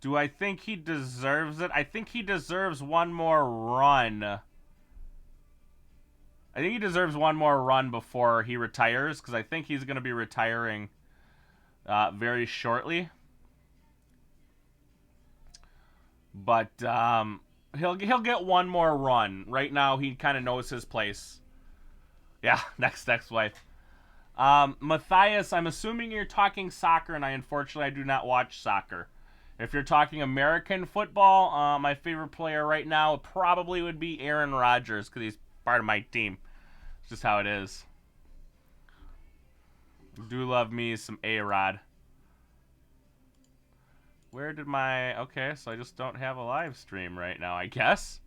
Do I think he deserves it? I think he deserves one more run. I think he deserves one more run before he retires, because I think he's going to be retiring very shortly. But he'll get one more run. Right now, he kind of knows his place. Yeah, next wife. Matthias, I'm assuming you're talking soccer, and unfortunately I do not watch soccer. If you're talking American football, my favorite player right now probably would be Aaron Rodgers, because he's part of my team. It's just how it is. Do love me some A-Rod. Where did my... Okay, so I just don't have a live stream right now, I guess.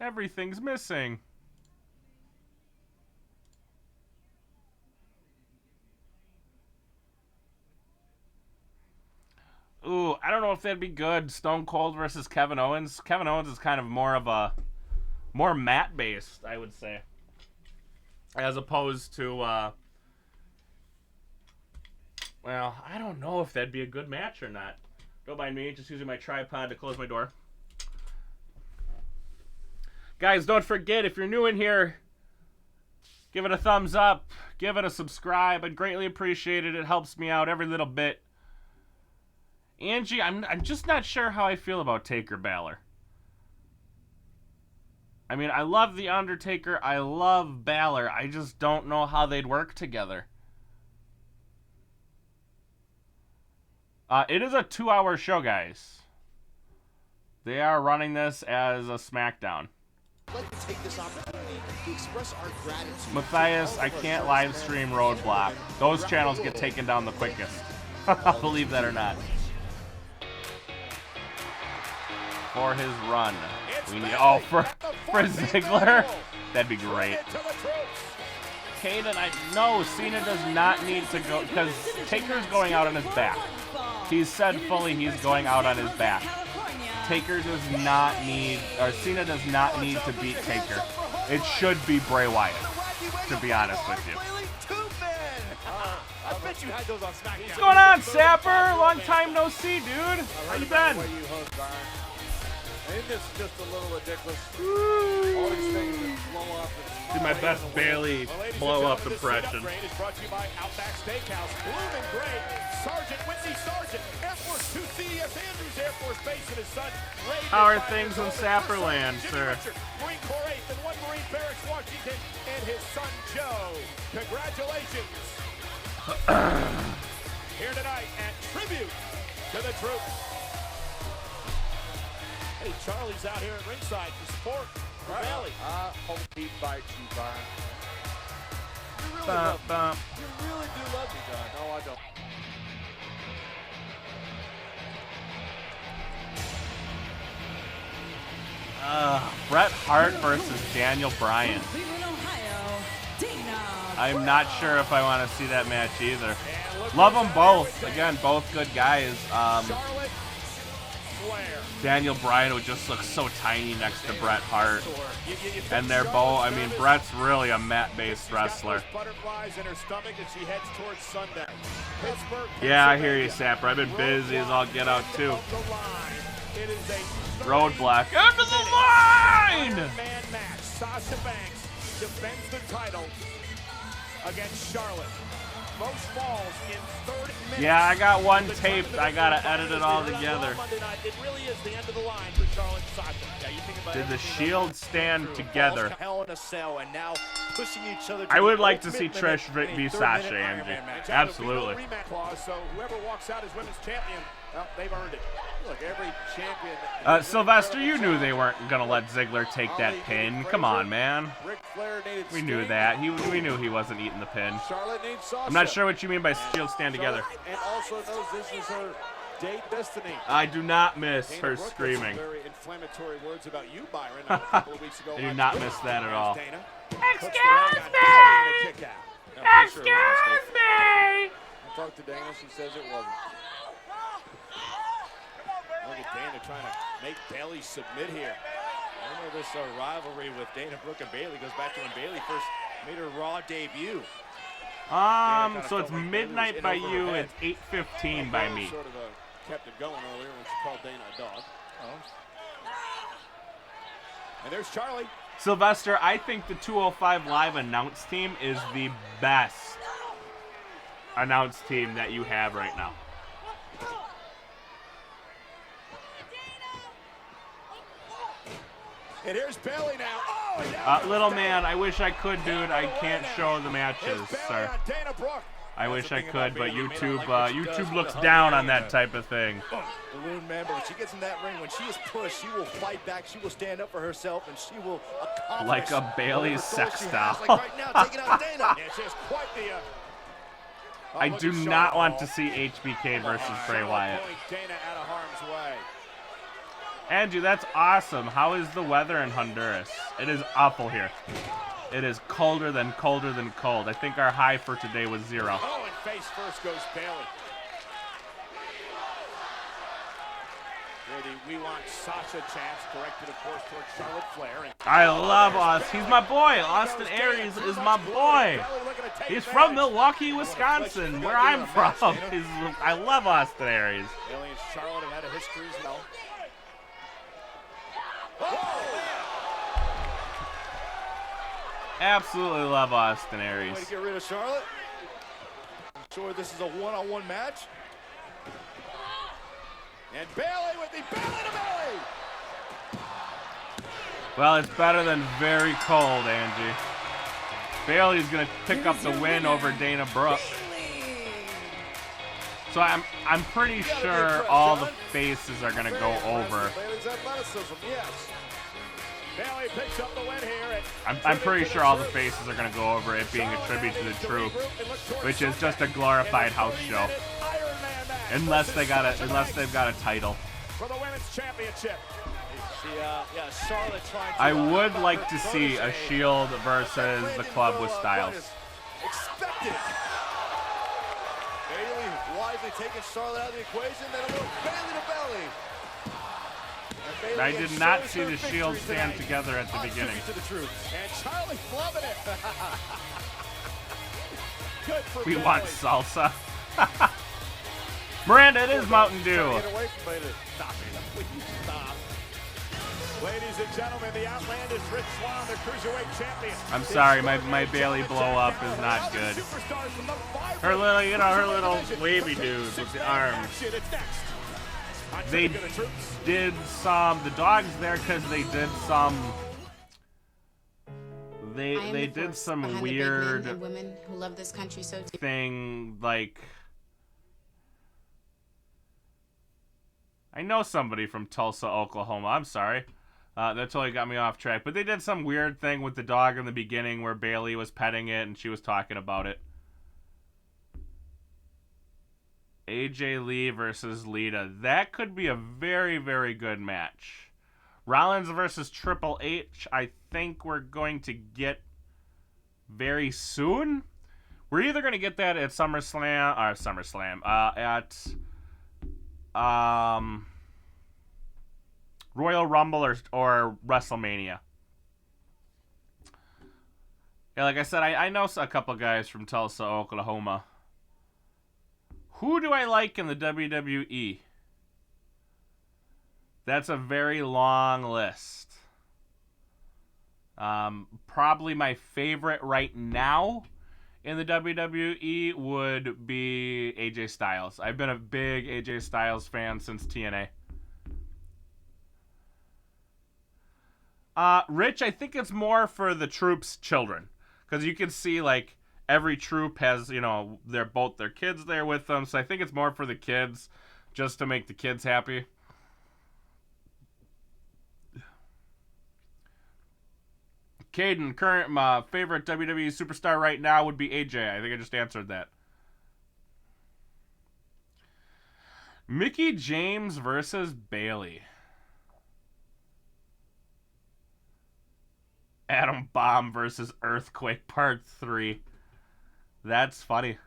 Everything's missing. Ooh, I don't know if that'd be good. Stone Cold versus Kevin Owens. Kevin Owens is kind of more of a... more mat-based, I would say. As opposed to, well, I don't know if that'd be a good match or not. Don't mind me, just using my tripod to close my door. Guys, don't forget, if you're new in here, give it a thumbs up, give it a subscribe. I'd greatly appreciate it. It helps me out every little bit. Angie, I'm just not sure how I feel about Taker Balor. I mean, I love The Undertaker. I love Balor. I just don't know how they'd work together. It is a 2-hour show, guys. They are running this as a SmackDown. Let's take this opportunity to express our gratitude. Matthias, I can't live stream Roadblock. Those channels get taken down the quickest. Believe that or not. For his run. We need, oh, for Ziggler? That'd be great. Caden, no, Cena does not need to go, because Taker's going out on his back. He's said fully he's going out on his back. Taker does not need, or Cena does not need to beat Taker. It should be Bray Wyatt, to be honest with you. I bet you had those on SmackDown. What's going on, Sapper? Long time no see, dude. How you been? Ain't this just a little ridiculous? All these things that blow up. Do my best Bailey blow-up impression. Is brought to you by Outback Steakhouse. Blooming Great, Sergeant Whitney Sargent, Air Force 2 CES Andrews Air Force Base, and his son Ray. How are things in Sapperland, sir? Marine Corps 8th and 1 Marine Barracks, Washington, and his son Joe. Congratulations. Here tonight at Tribute to the Troops. Hey, Charlie's out here at ringside to support Bailey. I hope he bites you, Byron. You really Bump, love bump. me. You really do love me, Don. No, I don't. Bret Hart versus Daniel Bryan. Cleveland, Ohio, Dana. I'm not sure if I want to see that match either. Love them both. Again, both good guys. Daniel Bryan would just look so tiny next to Bret Hart. And they're both, I mean, Bret's really a mat-based wrestler. Yeah, I hear you, Sapper. I've been busy as all get out, too. Roadblock. Into the line! Man match. Sasha Banks defends the title against Charlotte. Most falls in 30 minutes. Yeah, I got one taped. I gotta edit it all together. It really is the end of the line for Charlotte and Sasha. Yeah, you think about Did the Shield stand together? Hell in a cell, and now pushing each other. I would like to see Trish v. Sasha, Angie. Absolutely. So whoever walks out as women's champion, well, they've earned it. Look, every champion. Sylvester, you knew they weren't gonna let Ziggler take that pin. Come on, man. Ric Flair needed We knew that. We knew he wasn't eating the pin. Charlotte needs Sasha. I'm not sure what you mean by Shield stand together. And also knows this is her date destiny. I do not miss Dana her Brooke had screaming. some very inflammatory words about you, Byron, a couple of weeks ago. I do not miss that at all. Excuse me! Excuse me! I talked to Dana. She says it wasn't. Look at Dana trying to make Bailey submit here. I know this rivalry with Dana Brooke and Bailey goes back to when Bailey first made her Raw debut. So it's midnight by you. It's 8:15 by me. Sort of kept it going earlier when she called Dana a dog. And there's Charlie. Sylvester, I think the 205 Live announce team is the best announce team that you have right now. And here's Bailey now. Oh, Little man, I wish I could, dude. I can't show the matches, sir. Dana Brooke. I wish I could, but YouTube looks down on that type of thing. Balloon man, but when she gets in that ring, when she is pushed, she will fight back. She will stand up for herself, and she will accomplish Like a Bailey sex doll. Like right now, taking out Dana. It's just quite the. I do not want to see HBK versus Bray Wyatt. Dana out of harm's way. Andrew, that's awesome. How is the weather in Honduras? It is awful here. It is colder than cold. I think our high for today was 0. Oh, and face first goes Bailey. We want Sasha chance directed, of course, towards Charlotte Flair. I love Austin. He's my boy. Austin Aries is my boy. He's from Milwaukee, Wisconsin, where I'm from. I love Austin Aries. Bailey and Charlotte have had a history as well. Absolutely love Austin Aries. Way to get rid of Charlotte. I'm sure this is a one-on-one match. And Bailey with the belly to belly. Well, it's better than very cold, Angie. Bailey's going to pick up the win over Dana Brooke. So I'm pretty sure all the faces are going to go over. Bailey's athleticism, yes. Bailey picks up the win here. I'm pretty sure all the faces are going to go over it being a tribute to the Troops, which is just a glorified house show. Unless they've got a title. For the women's championship. Charlotte trying to, I would like to see a Shield versus the Club with Styles. Expected. Bailey wisely taking Charlotte out of the equation. Then a little Bailey to belly. I did not see the Shield stand together at the beginning. To the truth. And Charlie loving it. Good for We Bailey. want salsa. Miranda, it is Mountain Dew. Get away from Bailey. Stop it. Will you stop? Ladies and gentlemen, the outlandish Rich Swann, the Cruiserweight champion. I'm sorry, my Bailey blow up is not good. Her little, you know, her little wavy dude with the arms. They did some, the dog's there because they did some, they did some weird and women who love this country so deeply. Thing, like, I know somebody from Tulsa, Oklahoma. I'm sorry. That totally got me off track. But they did some weird thing with the dog in the beginning where Bailey was petting it and she was talking about it. AJ Lee versus Lita. That could be a very, very good match. Rollins versus Triple H, I think we're going to get very soon. We're either going to get that at Royal Rumble or WrestleMania. Yeah, like I said, I know a couple guys from Tulsa, Oklahoma. Who do I like in the WWE? That's a very long list. Probably my favorite right now in the WWE would be AJ Styles. I've been a big AJ Styles fan since TNA. Rich, I think it's more for the troops' children. Because you can see, like, every troop has, you know, they're both their kids there with them. So I think it's more for the kids, just to make the kids happy. Caden, current favorite WWE superstar right now would be AJ. I think I just answered that. Mickie James versus Bailey. Adam Bomb versus Earthquake Part 3. That's funny.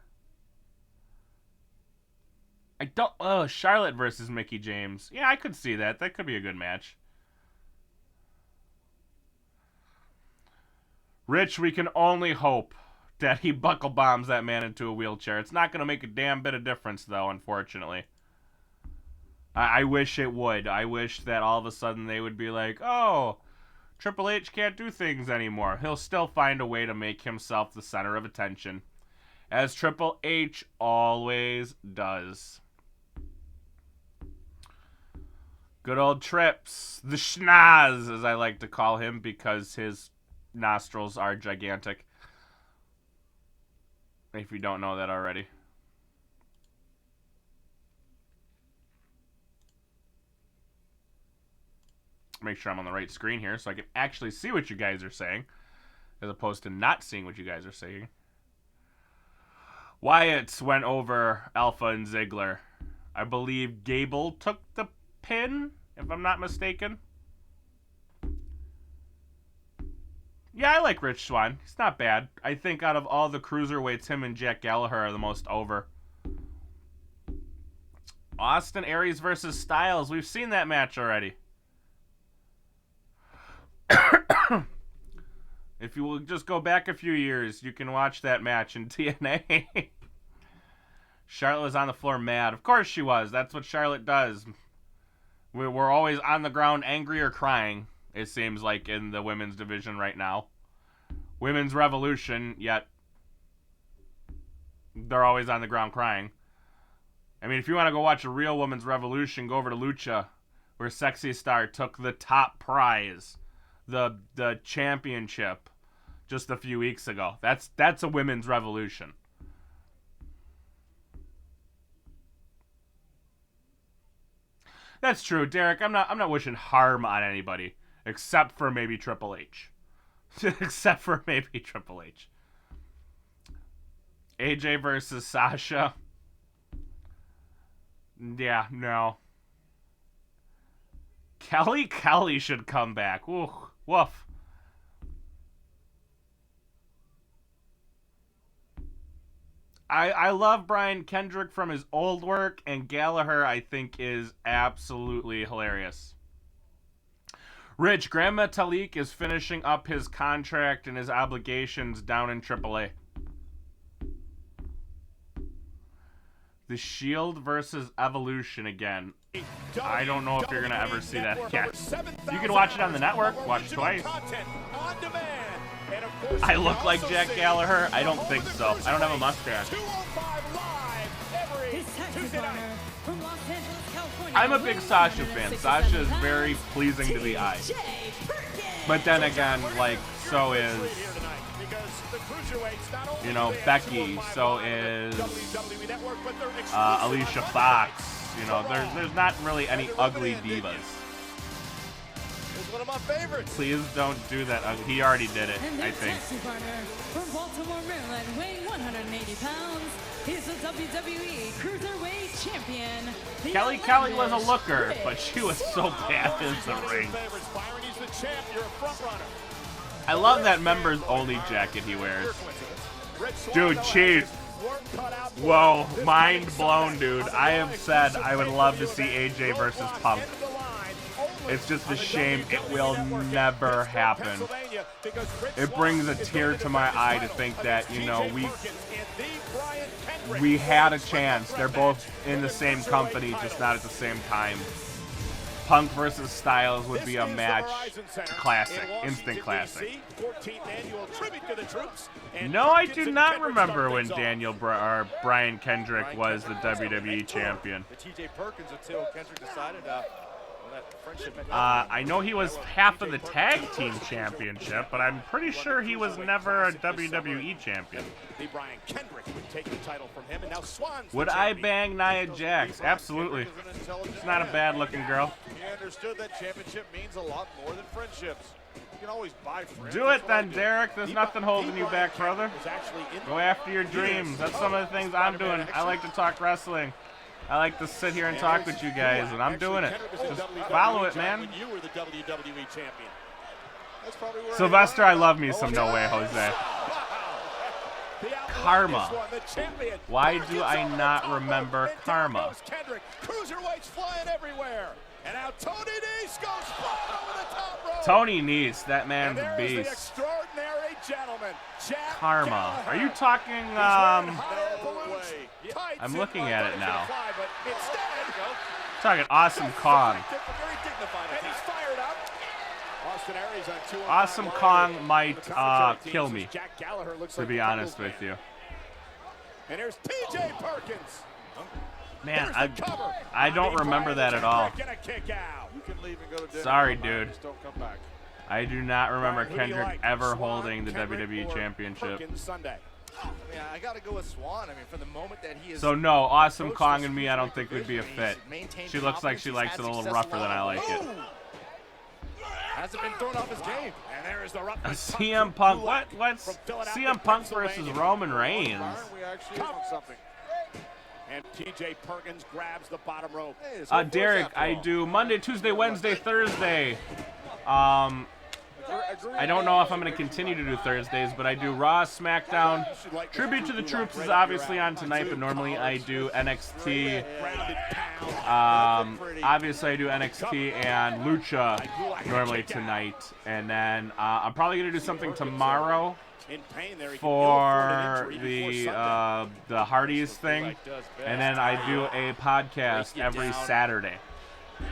Charlotte versus Mickie James. Yeah, I could see that. That could be a good match. Rich, we can only hope that he buckle bombs that man into a wheelchair. It's not going to make a damn bit of difference, though, unfortunately. I wish it would. I wish that all of a sudden they would be like, oh, Triple H can't do things anymore. He'll still find a way to make himself the center of attention, as Triple H always does. Good old Trips, the schnoz, as I like to call him, because his nostrils are gigantic. If you don't know that already. Make sure I'm on the right screen here so I can actually see what you guys are saying, as opposed to not seeing what you guys are saying. Wyatt's went over Alpha and Ziggler. I believe Gable took the pin, if I'm not mistaken. Yeah, I like Rich Swann. He's not bad. I think out of all the cruiserweights, him and Jack Gallagher are the most over. Austin Aries versus Styles. We've seen that match already. If you will just go back a few years, you can watch that match in TNA. Charlotte was on the floor mad. Of course she was. That's what Charlotte does. We're always on the ground angry or crying, it seems like, in the women's division right now. Women's Revolution, yet they're always on the ground crying. I mean, if you want to go watch a real women's revolution, go over to Lucha, where Sexy Star took the top prize, the championship, just a few weeks ago. That's a women's revolution. That's true, Derek. I'm not wishing harm on anybody, except for maybe Triple H. Except for maybe Triple H. AJ versus Sasha. Yeah, no. Kelly should come back. Ooh, woof. I love Brian Kendrick from his old work, and Gallagher I think is absolutely hilarious. Rich, Grand Metalik is finishing up his contract and his obligations down in AAA. The Shield versus Evolution again. I don't know if you're gonna ever see that again. You can watch it on the network. Watch it twice. I look like Jack Gallagher? I don't think so. I don't have a mustache. I'm a big Sasha fan. Sasha is very pleasing to the eye. But then again, like, so is, you know, Becky. So is Alicia Fox. You know, there's not really any ugly divas. One of my favorites. Please don't do that. He already did it, And I their think. tag team partner from Baltimore, Maryland, weighing 180 pounds, he's the WWE Cruiserweight Champion. Kelly was a looker, but she was so bad in the ring. I love that members only jacket he wears. Dude, cheese. Whoa, mind blown, dude. I have said I would love to see AJ versus Punk. It's just a shame it will never happen. It brings a tear to my eye to think that, you know, we had a chance. They're both in the same company, just not at the same time. Punk versus Styles would be a match classic, instant classic. No, I do not remember when Brian Kendrick was the WWE champion. The TJ Perkins until Kendrick decided that friendship. I know he was half of the tag team championship, but I'm pretty sure he was never a WWE champion. Brian Kendrick would take the title from him, and now Swan's Would I bang Nia Jax? Absolutely. She's not a bad looking girl. He understood that championship means a lot more than friendships. You can always buy friends. Do it then, Derek. There's nothing holding you back, brother. Go after your dreams. That's some of the things I'm doing. I like to talk wrestling. I like to sit here and talk with you guys, and I'm doing it. Just follow it, man. You were the WWE champion. Sylvester, I love me some No Way Jose. Karma. Why do I not remember Karma? Cruiserweights flying everywhere. And now Tony Nese goes flying over the top rope. Tony Nese, that man's a beast. Extraordinary gentleman, Jack Karma. Are you talking, I'm looking at it now. Talking Awesome Kong. Awesome Kong might kill me, to be honest with you. And here's TJ Perkins. Man, I don't remember that at all. Sorry, dude. I do not remember Kendrick ever holding the WWE Championship. Yeah, I gotta go with Swan. I mean, from the moment that he is. So no, Awesome Kong and me, I don't think would be a fit. She looks like she likes it a little rougher than I like it. Hasn't been thrown off his game. And there is the rough CM Punk. What's CM Punk versus Roman Reigns? We actually on something. And TJ Perkins grabs the bottom rope. Derek, I do Monday, Tuesday, Wednesday, Thursday. I don't know if I'm going to continue to do Thursdays, but I do Raw, SmackDown. Tribute to the Troops is obviously on tonight, but normally I do NXT. Obviously I do NXT and Lucha normally tonight. And then I'm probably going to do something tomorrow for the Hardys thing. And then I do a podcast every Saturday.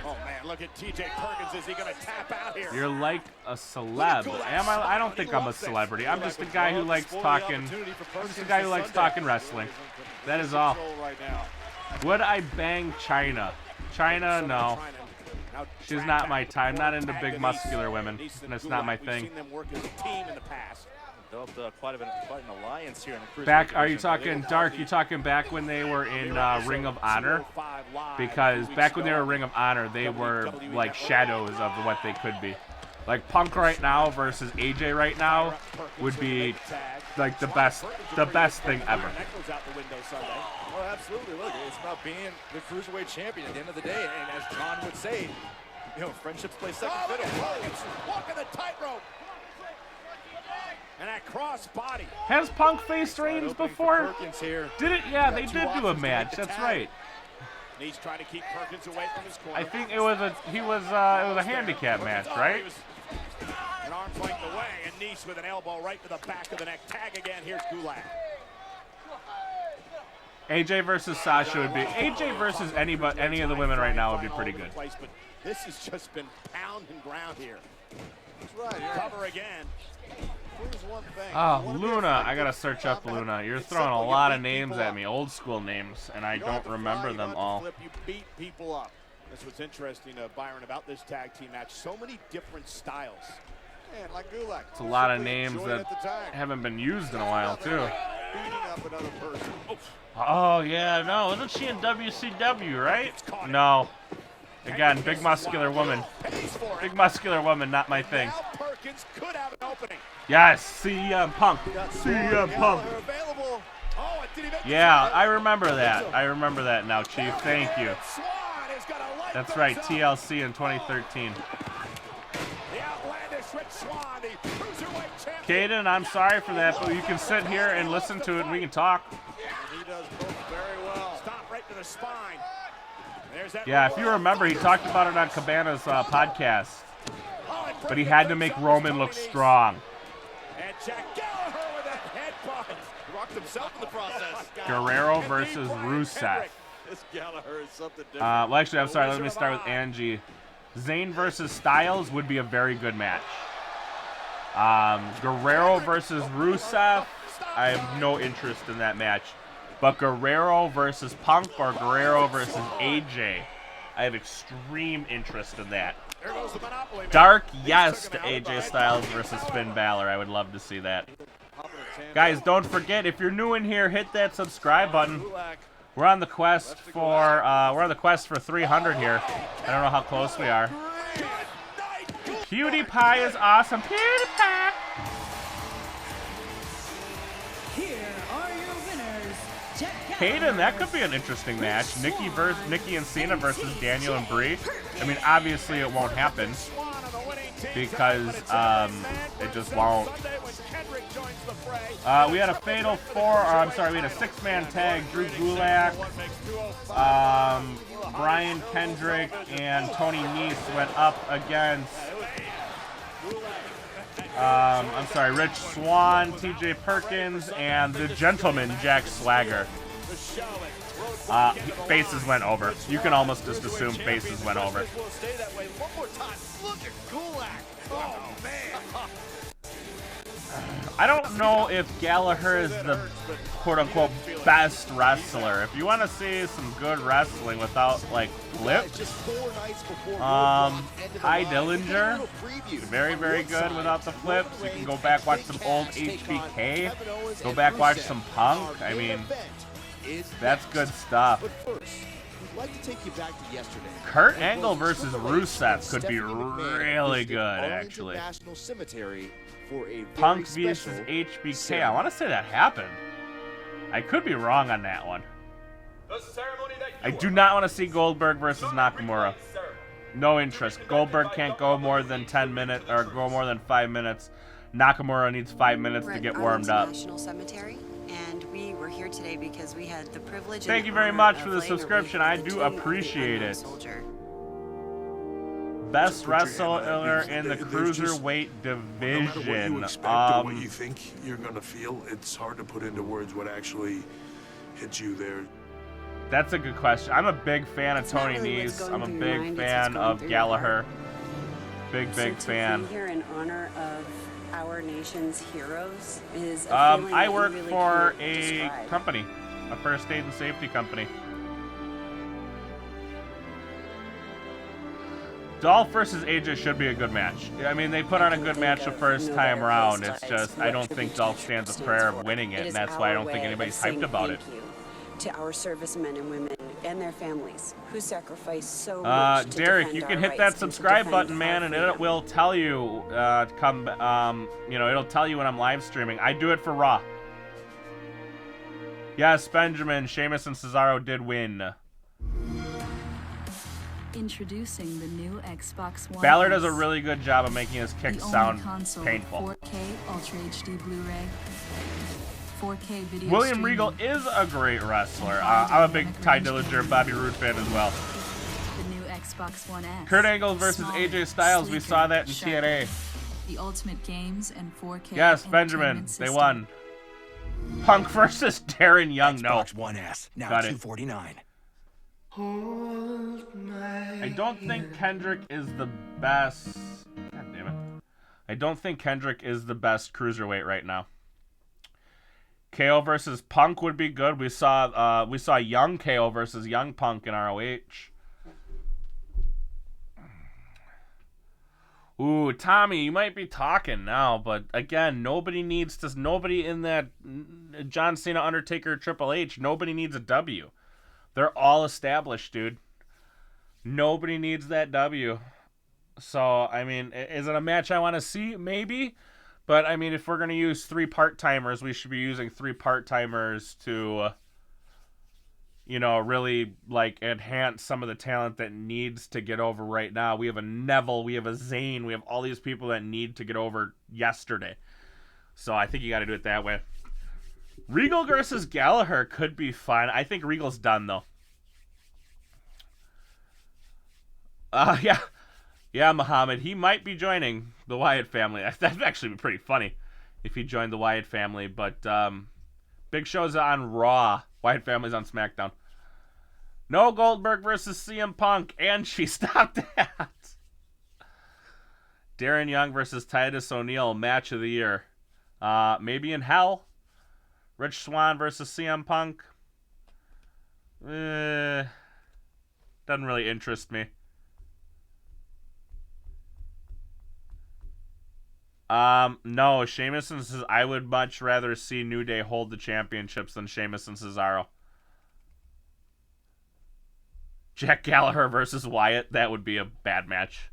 Oh man, look at TJ Perkins. Is he going to tap out here? You're like a celeb. Am I? I don't think I'm a celebrity. I'm just a guy who likes talking. I'm just a guy who likes talking wrestling. That is all. Would I bang China? China, no. She's not my type. I'm not into big muscular women. That's not my thing. Developed quite an alliance here in the Back? Are you talking Dark? You talking back when they were in Ring of Honor? Because back when they were Ring of Honor, they were like shadows of what they could be. Like Punk right now versus AJ right now would be like the best thing ever. Well, absolutely. Look, it's about being the Cruiserweight champion at the end of the day. And as John would say, you know, friendships play second fiddle. Walking the tightrope. And that cross body. Has Punk faced Reigns before? Did it? Yeah, they did do a match. That's right. He's trying to keep Perkins away from his corner. I think it was a handicap match, right? An arm's length away, and Nese with an elbow right to the back of the neck. Tag again. Here's Gulak. AJ versus Sasha would be AJ versus any of the women right now would be pretty good. But this has just been pound and ground here. That's right. Cover again. Here's one thing. Oh, Luna. I gotta search up Luna. You're throwing a lot of names at me, old school names, and I don't remember them all. You beat people up. That's what's interesting, Byron, about this tag team match. So many different styles. Man, like Gulak. It's a lot of names that haven't been used in a while, too. Beating up another person. Oh, yeah, no. Wasn't she in WCW, right? No. Again, big muscular woman. Big muscular woman, not my thing. Perkins could have an opening. Yes, CM Punk. CM Punk. Yeah, I remember that. I remember that now, Chief. Thank you. That's right, TLC in 2013. Caden, I'm sorry for that, but you can sit here and listen to it and we can talk. He does both very well. Stop right to the spine. Yeah, if you remember, he talked about it on Cabana's podcast. But he had to make Roman look strong. And Jack Gallagher with a headbutt. He rocked himself in the process. Guerrero versus Rusev. This Gallagher is something different. Well, actually, I'm sorry. Let me start with Angie. Zayn versus Styles would be a very good match. Guerrero versus Rusev, I have no interest in that match. But Guerrero versus Punk or Guerrero versus AJ, I have extreme interest in that. Dark yes to AJ Styles versus Finn Balor. I would love to see that. Guys, don't forget, if you're new in here, hit that subscribe button. We're on the quest for 300 here. I don't know how close we are. PewDiePie is awesome. PewDiePie. Here are your winners. Hayden, that could be an interesting match. Nikki and Cena versus Daniel and Brie. I mean, obviously it won't happen because it just won't. We had a fatal we had a six-man tag. Drew Gulak, Brian Kendrick, and Tony Nese went up against Rich Swann, TJ Perkins, and the gentleman, Jack Swagger. Faces went over. You can almost just assume faces went over. I don't know if Gallagher is the quote-unquote best wrestler. If you want to see some good wrestling without, like, flips, Ty Dillinger, very, very good without the flips. You can go back, watch some old HBK. Go back, watch some Punk. I mean, that's good stuff. Like to take you back to yesterday. Kurt Angle versus Rusev could be really good, actually. Punk versus HBK. I want to say that happened. I could be wrong on that one. I do not want to see Goldberg versus Nakamura. No interest. Goldberg can't go more than 10 minutes or go more than 5 minutes. Nakamura needs 5 minutes to get warmed up. National Cemetery, and we were here today because we had the privilege. Thank you very much for the subscription. I do appreciate it. Best wrestler in the cruiserweight division. What you expect or what you think you're gonna feel, it's hard to put into words what actually hit you there. That's a good question. I'm a big fan of Tony Nese. I'm a big fan of Gallagher. Big fan. Here in honor of our nation's heroes is. I work for a company, a first aid and safety company. Dolph versus AJ should be a good match. I mean, they put on a good match the first time around. It's just, I don't think Dolph stands a prayer of winning it, and that's why I don't think anybody's hyped about it. To our servicemen and women and their families who sacrifice so much to Derek, you can hit that subscribe button, man, and it will tell you it'll tell you when I'm live streaming. I do it for Raw. Yes, Benjamin, Sheamus and Cesaro did win. Introducing the new Xbox One. Balor does a really good job of making his kicks sound painful. 4K Ultra HD Blu-ray. 4K video. William Regal is a great wrestler. I'm a big Ty Dillinger, Bobby Roode fan as well. The new Xbox One S. Kurt Angle versus AJ Styles. We saw that in TNA. The Ultimate Games and 4K. Yes, Benjamin. They won. Punk versus Darren Young. Xbox No. One S, now Got it. $249. I don't think Kendrick is the best. God damn it. I don't think Kendrick is the best cruiserweight right now. KO versus Punk would be good. We saw young KO versus young Punk in ROH. Ooh, Tommy, you might be talking now, but again, nobody in that John Cena, Undertaker, Triple H, nobody needs a W. They're all established, dude. Nobody needs that W. So, I mean, is it a match I want to see? Maybe. But, I mean, if we're going to use 3 part-timers, we should be using 3 part-timers to, really, enhance some of the talent that needs to get over right now. We have a Neville, we have a Zayn, we have all these people that need to get over yesterday. So, I think you got to do it that way. Regal versus Gallagher could be fun. I think Regal's done, though. Yeah, Muhammad. He might be joining the Wyatt family. That'd actually be pretty funny if he joined the Wyatt family. But Big Show's on Raw. Wyatt family's on SmackDown. No Goldberg versus CM Punk. And she stopped that. Darren Young versus Titus O'Neil. Match of the year. Maybe in Hell. Rich Swann versus CM Punk. Doesn't really interest me. No, Sheamus and Cesaro. I would much rather see New Day hold the championships than Sheamus and Cesaro. Jack Gallagher versus Wyatt. That would be a bad match.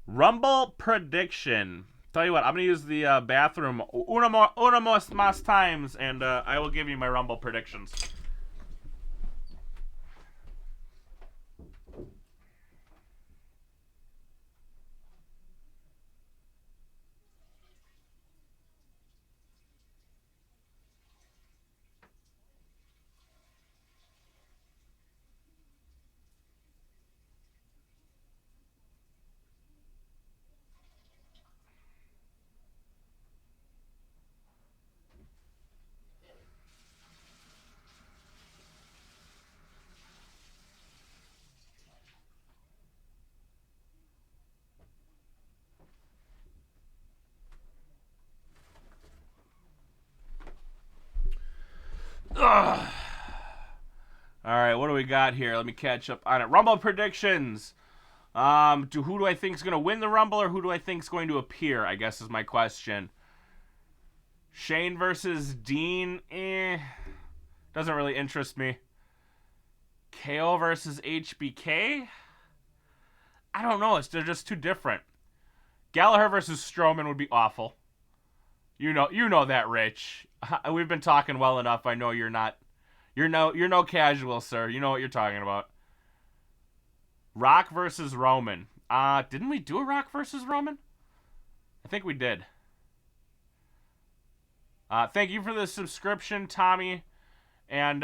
Rumble prediction. Tell you what, I'm going to use the bathroom una más times, and I will give you my Rumble predictions. Ugh. All right, what do we got here? Let me catch up on it. Rumble predictions. Who do I think is going to win the Rumble, or who do I think is going to appear, I guess is my question. Shane versus Dean, doesn't really interest me. KO versus HBK? I don't know. They're just too different. Gallagher versus Strowman would be awful. You know that, Rich. We've been talking well enough. I know you're not. You're no casual, sir. You know what you're talking about. Rock versus Roman. Didn't we do a Rock versus Roman? I think we did. Thank you for the subscription, Tommy. And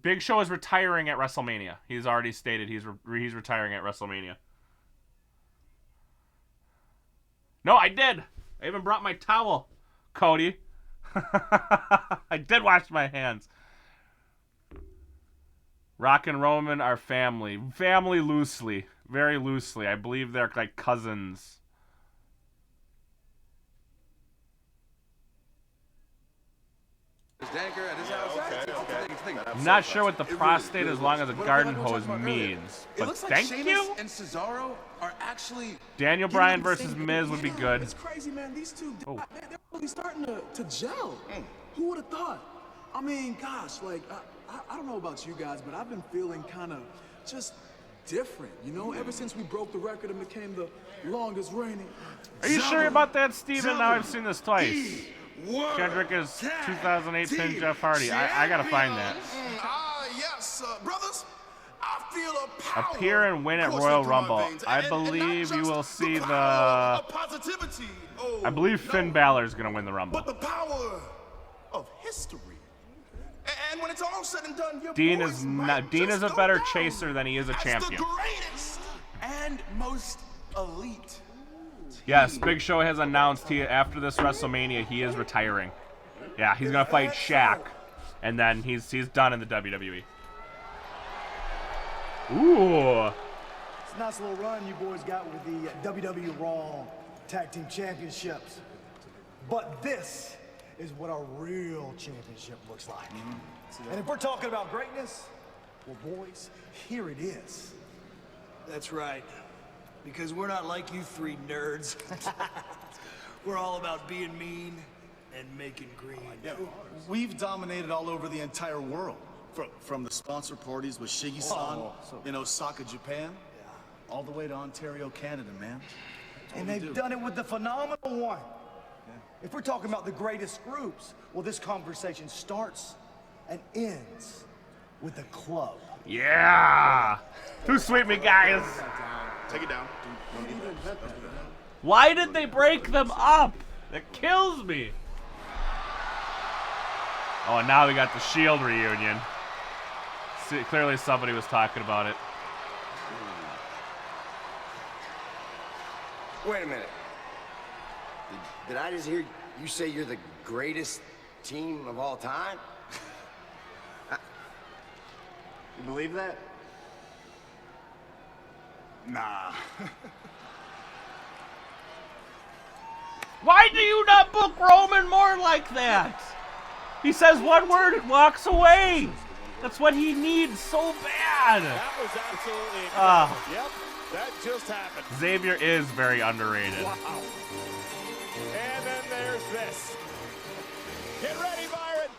Big Show is retiring at WrestleMania. He's already stated he's retiring at WrestleMania. No, I did. I even brought my towel, Cody. I did wash my hands. Rock and Roman are family. Family loosely. Very loosely. I believe they're like cousins. I'm not sure what the prostate as long as a garden hose means. But thank you. And Cesaro are actually Daniel Bryan versus Miz would be good. It's crazy, man. These two, man, they're really starting to gel. Who would have thought? I mean, gosh, like, I don't know about you guys, but I've been feeling kind of just different, you know? Ever since we broke the record and became the longest reigning. Are you sure about that, Steven? Now I've seen this twice. Kendrick is 2018 Jeff Hardy. I gotta find that. Yes, brothers. I feel a power appear and win at Royal Rumble. I believe you will see the. I believe Finn Balor is gonna win the Rumble. But the power of history. And when it's all said and done, Dean is a better chaser than he is a champion. The greatest and most elite. Yes, Big Show has announced after this WrestleMania he is retiring. Yeah, he's gonna fight Shaq, and then he's done in the WWE. Ooh. It's a nice little run you boys got with the WWE Raw Tag Team Championships. But this is what a real championship looks like. And if we're talking about greatness, well, boys, here it is. That's right. Because we're not like you three nerds. We're all about being mean and making green. Yeah, we've dominated all over the entire world. From the sponsor parties with Shiggy-san in Osaka, Japan, all the way to Ontario, Canada, man. And they've done it with the phenomenal one. If we're talking about the greatest groups, well, this conversation starts and ends with the club. Yeah. Too sweet, me guys. Take it down. Why did they break them up? That kills me. Oh, and now we got the Shield reunion. See, clearly somebody was talking about it. Wait a minute. Did I just hear you say you're the greatest team of all time? You believe that? Nah. Why do you not book Roman more like that? He says one word and walks away. That's what he needs so bad. That was absolutely incredible. Yep, that just happened. Xavier is very underrated. Wow. And then there's this. Get ready, Byron.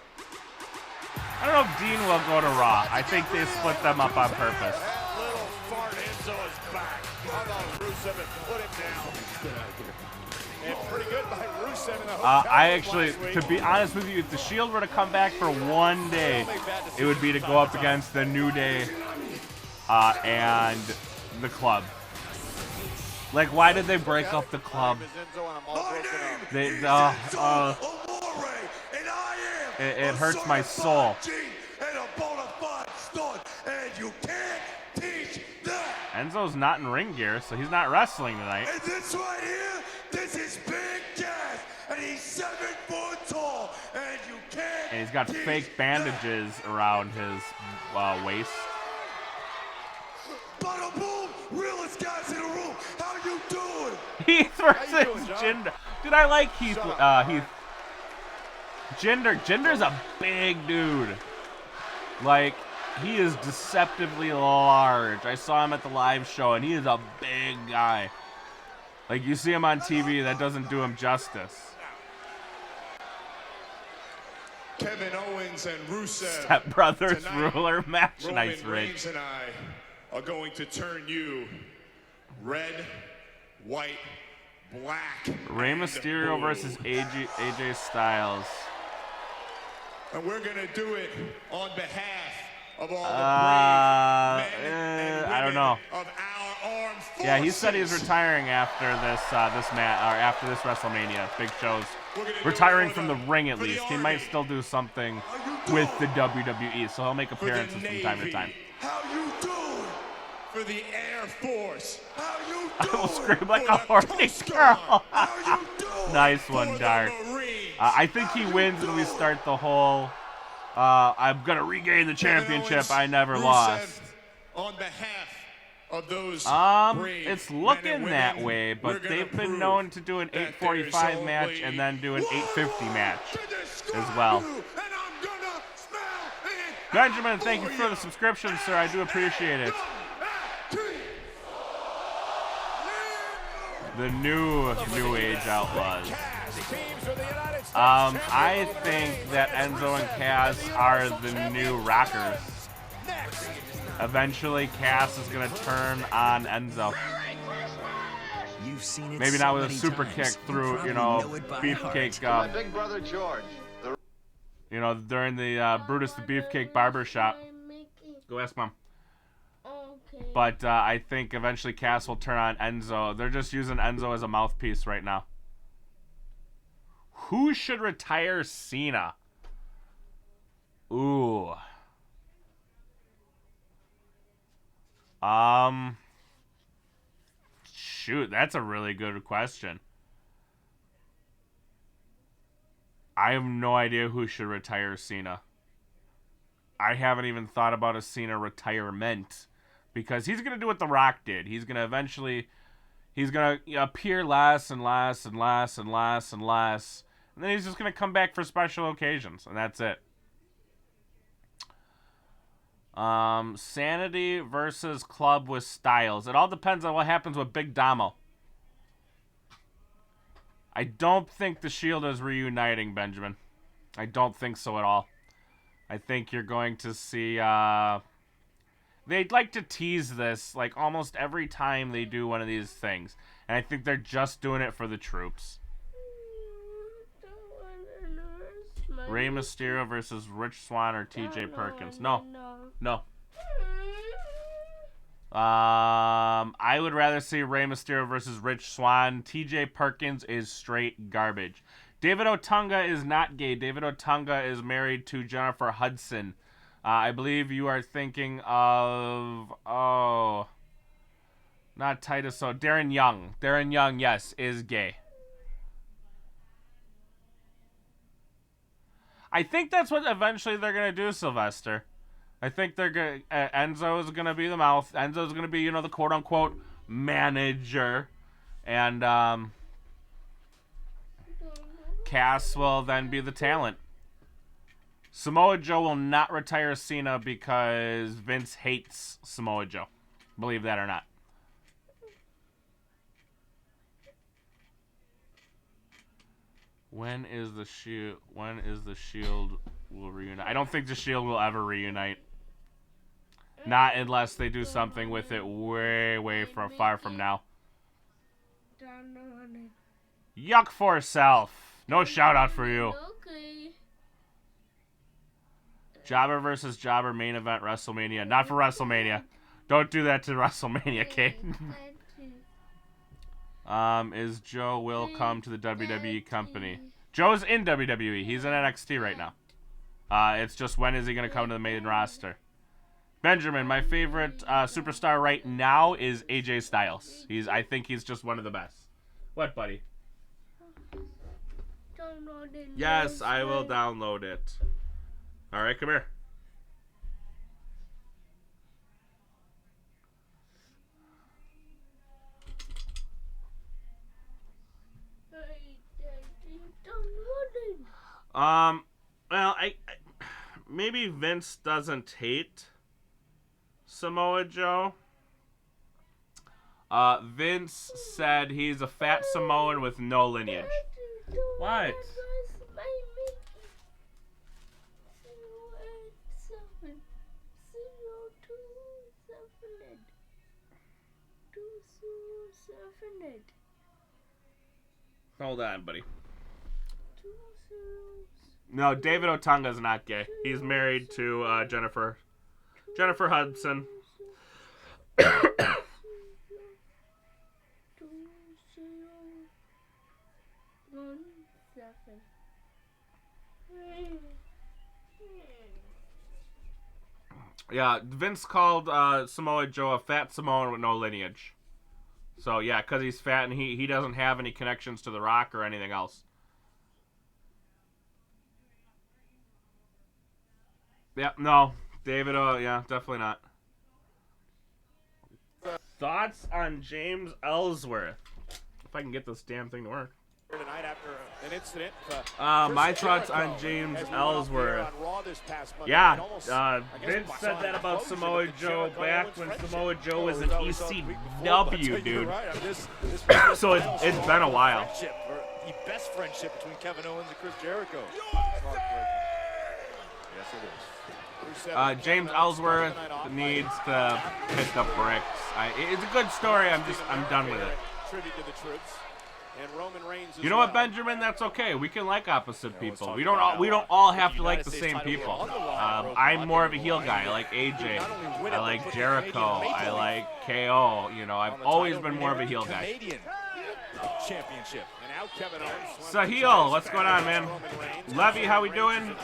I don't know if Dean will go to Raw. I think they split them up on purpose. That little fart Enzo is back. How about Rusev and put him down? And pretty good by Rusev in the hotel I actually, to be honest with you, if the Shield were to come back for one day, it would be to go up against the New Day and the Club. Like, why did they break up the Club? It hurts my soul. Enzo's not in ring gear, so he's not wrestling tonight. And this right here, this is Big Cass, and he's 7 foot tall, and you can't. And he's got fake bandages around his waist. Bada boom, realest guys in the room. How you doing? Heath versus Jinder. Dude, I like Heath. Jinder's a big dude. Like, he is deceptively large. I saw him at the live show, and he is a big guy. Like, you see him on TV, that doesn't do him justice. Kevin Owens and Rusev. Step Brothers Tonight, ruler match. Roman Nice, Rich. Reigns and I are going to turn you red, white, black. Rey Mysterio versus AJ Styles. And we're going to do it on behalf of all the brave men and women I don't know. of our armed forces. Yeah, he said he's retiring after after this WrestleMania. Big Show's retiring from the ring at least. He might still do something with the WWE, so he'll make appearances from time to time. How you doing? For the Air Force. How you I doing? will scream like a horny girl. Nice one, Dark. I think he wins and we start the whole I'm going to regain the championship I never lost. On behalf of those it's looking that way, but they've been known to do an 8:45 match and then do an 8:50 match as well. Benjamin, thank you for the subscription, sir. I do appreciate it. The new age outlaws. I think that Enzo and Cass are the new Rockers. Eventually, Cass is gonna turn on Enzo. You've seen it Maybe so not with a many super times, kick you through, probably you know, know it by Beefcake. heart. My big brother George. You know, during the Brutus the Beefcake barber shop. Go ask Mom. But I think eventually Cass will turn on Enzo. They're just using Enzo as a mouthpiece right now. Who should retire Cena? Ooh. Shoot, that's a really good question. I have no idea who should retire Cena. I haven't even thought about a Cena retirement because he's going to do what The Rock did. He's going to eventually, he's going to appear less and less and less and less and less. And then he's just going to come back for special occasions. And that's it. Sanity versus Club with Styles. It all depends on what happens with Big Damo. I don't think the Shield is reuniting, Benjamin. I don't think so at all. I think you're going to see, they'd like to tease this, like, almost every time they do one of these things. And I think they're just doing it for the troops. Rey Mysterio versus Rich Swann or TJ Perkins. No. No. I would rather see Rey Mysterio versus Rich Swann. TJ Perkins is straight garbage. David Otunga is not gay. David Otunga is married to Jennifer Hudson. I believe you are thinking of... Oh. Not Titus. So Darren Young. Darren Young, yes, is gay. I think that's what eventually they're going to do, Sylvester. I think they're going to... Enzo is going to be the mouth. Enzo is going to be, you know, the quote-unquote manager. And Cass will then be the talent. Samoa Joe will not retire Cena because Vince hates Samoa Joe. Believe that or not. When is the Shield will reunite? I don't think the Shield will ever reunite. Not unless they do something with it way far from now. Yuck for self. No shout out for you. Jobber versus Jobber main event WrestleMania. Not for WrestleMania. Don't do that to WrestleMania, Kate. Is Joe will come to the WWE company? Joe's in WWE. He's in NXT right now. It's just when is he going to come to the main roster? Benjamin, my favorite superstar right now is AJ Styles. I think he's just one of the best. What, buddy? Yes, I will download it. All right, come here. Well, I maybe Vince doesn't hate Samoa Joe. Vince said he's a fat Samoan with no lineage. What? Hold on, buddy. No, David Otunga's not gay. He's married to Jennifer Hudson. Yeah, Vince called Samoa Joe a fat Samoan with no lineage. So, yeah, because he's fat and he doesn't have any connections to The Rock or anything else. Yeah, no. David, yeah, definitely not. Thoughts on James Ellsworth? If I can get this damn thing to work. Tonight after an incident, my thoughts on James Ellsworth. Yeah, Vince said that about Samoa Joe back when Samoa Joe was in ECW, dude. So it's been a while. The best friendship between Kevin Owens and Chris Jericho. Yes, it is. James Ellsworth needs to pick up bricks. It's a good story. I'm done with it. Tribute to the troops. And Roman Reigns. You know what, Benjamin? That's okay. We can like opposite people. We don't all have to like the same people. I'm more of a heel guy. I like AJ. I like Jericho. I like KO. You know, I've always been more of a heel guy. Championship. And now Kevin Owens. Sahil, what's going on, man? Levy, how we doing?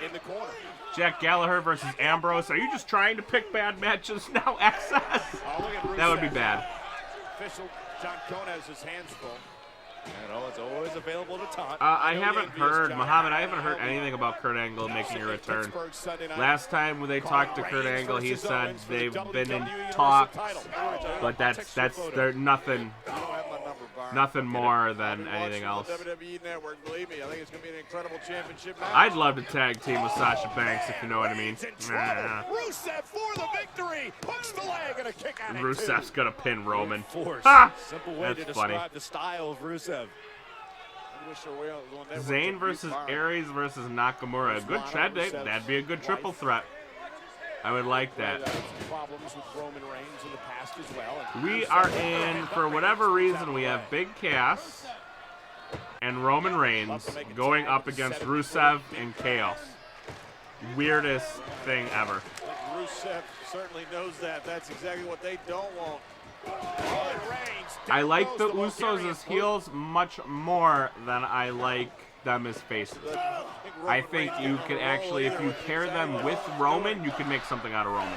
In the corner. Jack Gallagher versus Ambrose. Are you just trying to pick bad matches now, XS? That would be bad. Official John Cone has his hands full. It's always available to taunt. I haven't heard, Muhammad, I haven't heard anything about Kurt Angle making a return. Last time when they talked to Kurt Angle, he said they've been in talks, but they're nothing more than anything else. WWE Network, believe me, I think it's going to be an incredible championship match. I'd love to tag team with Sasha Banks, if you know what I mean. Rusev for the victory. Hooks the leg and a kick out. Rusev's gonna pin Roman. Ha! Simple way That's to funny. describe the style of Rusev. Zayn versus Aries versus Nakamura. Good chat. That'd be a good triple threat. I would like that. Problems with Roman Reigns in the past as well. We are in, for whatever reason, we have Big Cass and Roman Reigns going up against Rusev and Chaos. Weirdest thing ever. Rusev certainly knows that. That's exactly what they don't want. I like the Usos as heels much more than I like them as faces. I think you could actually, if you pair them with Roman, you can make something out of Roman.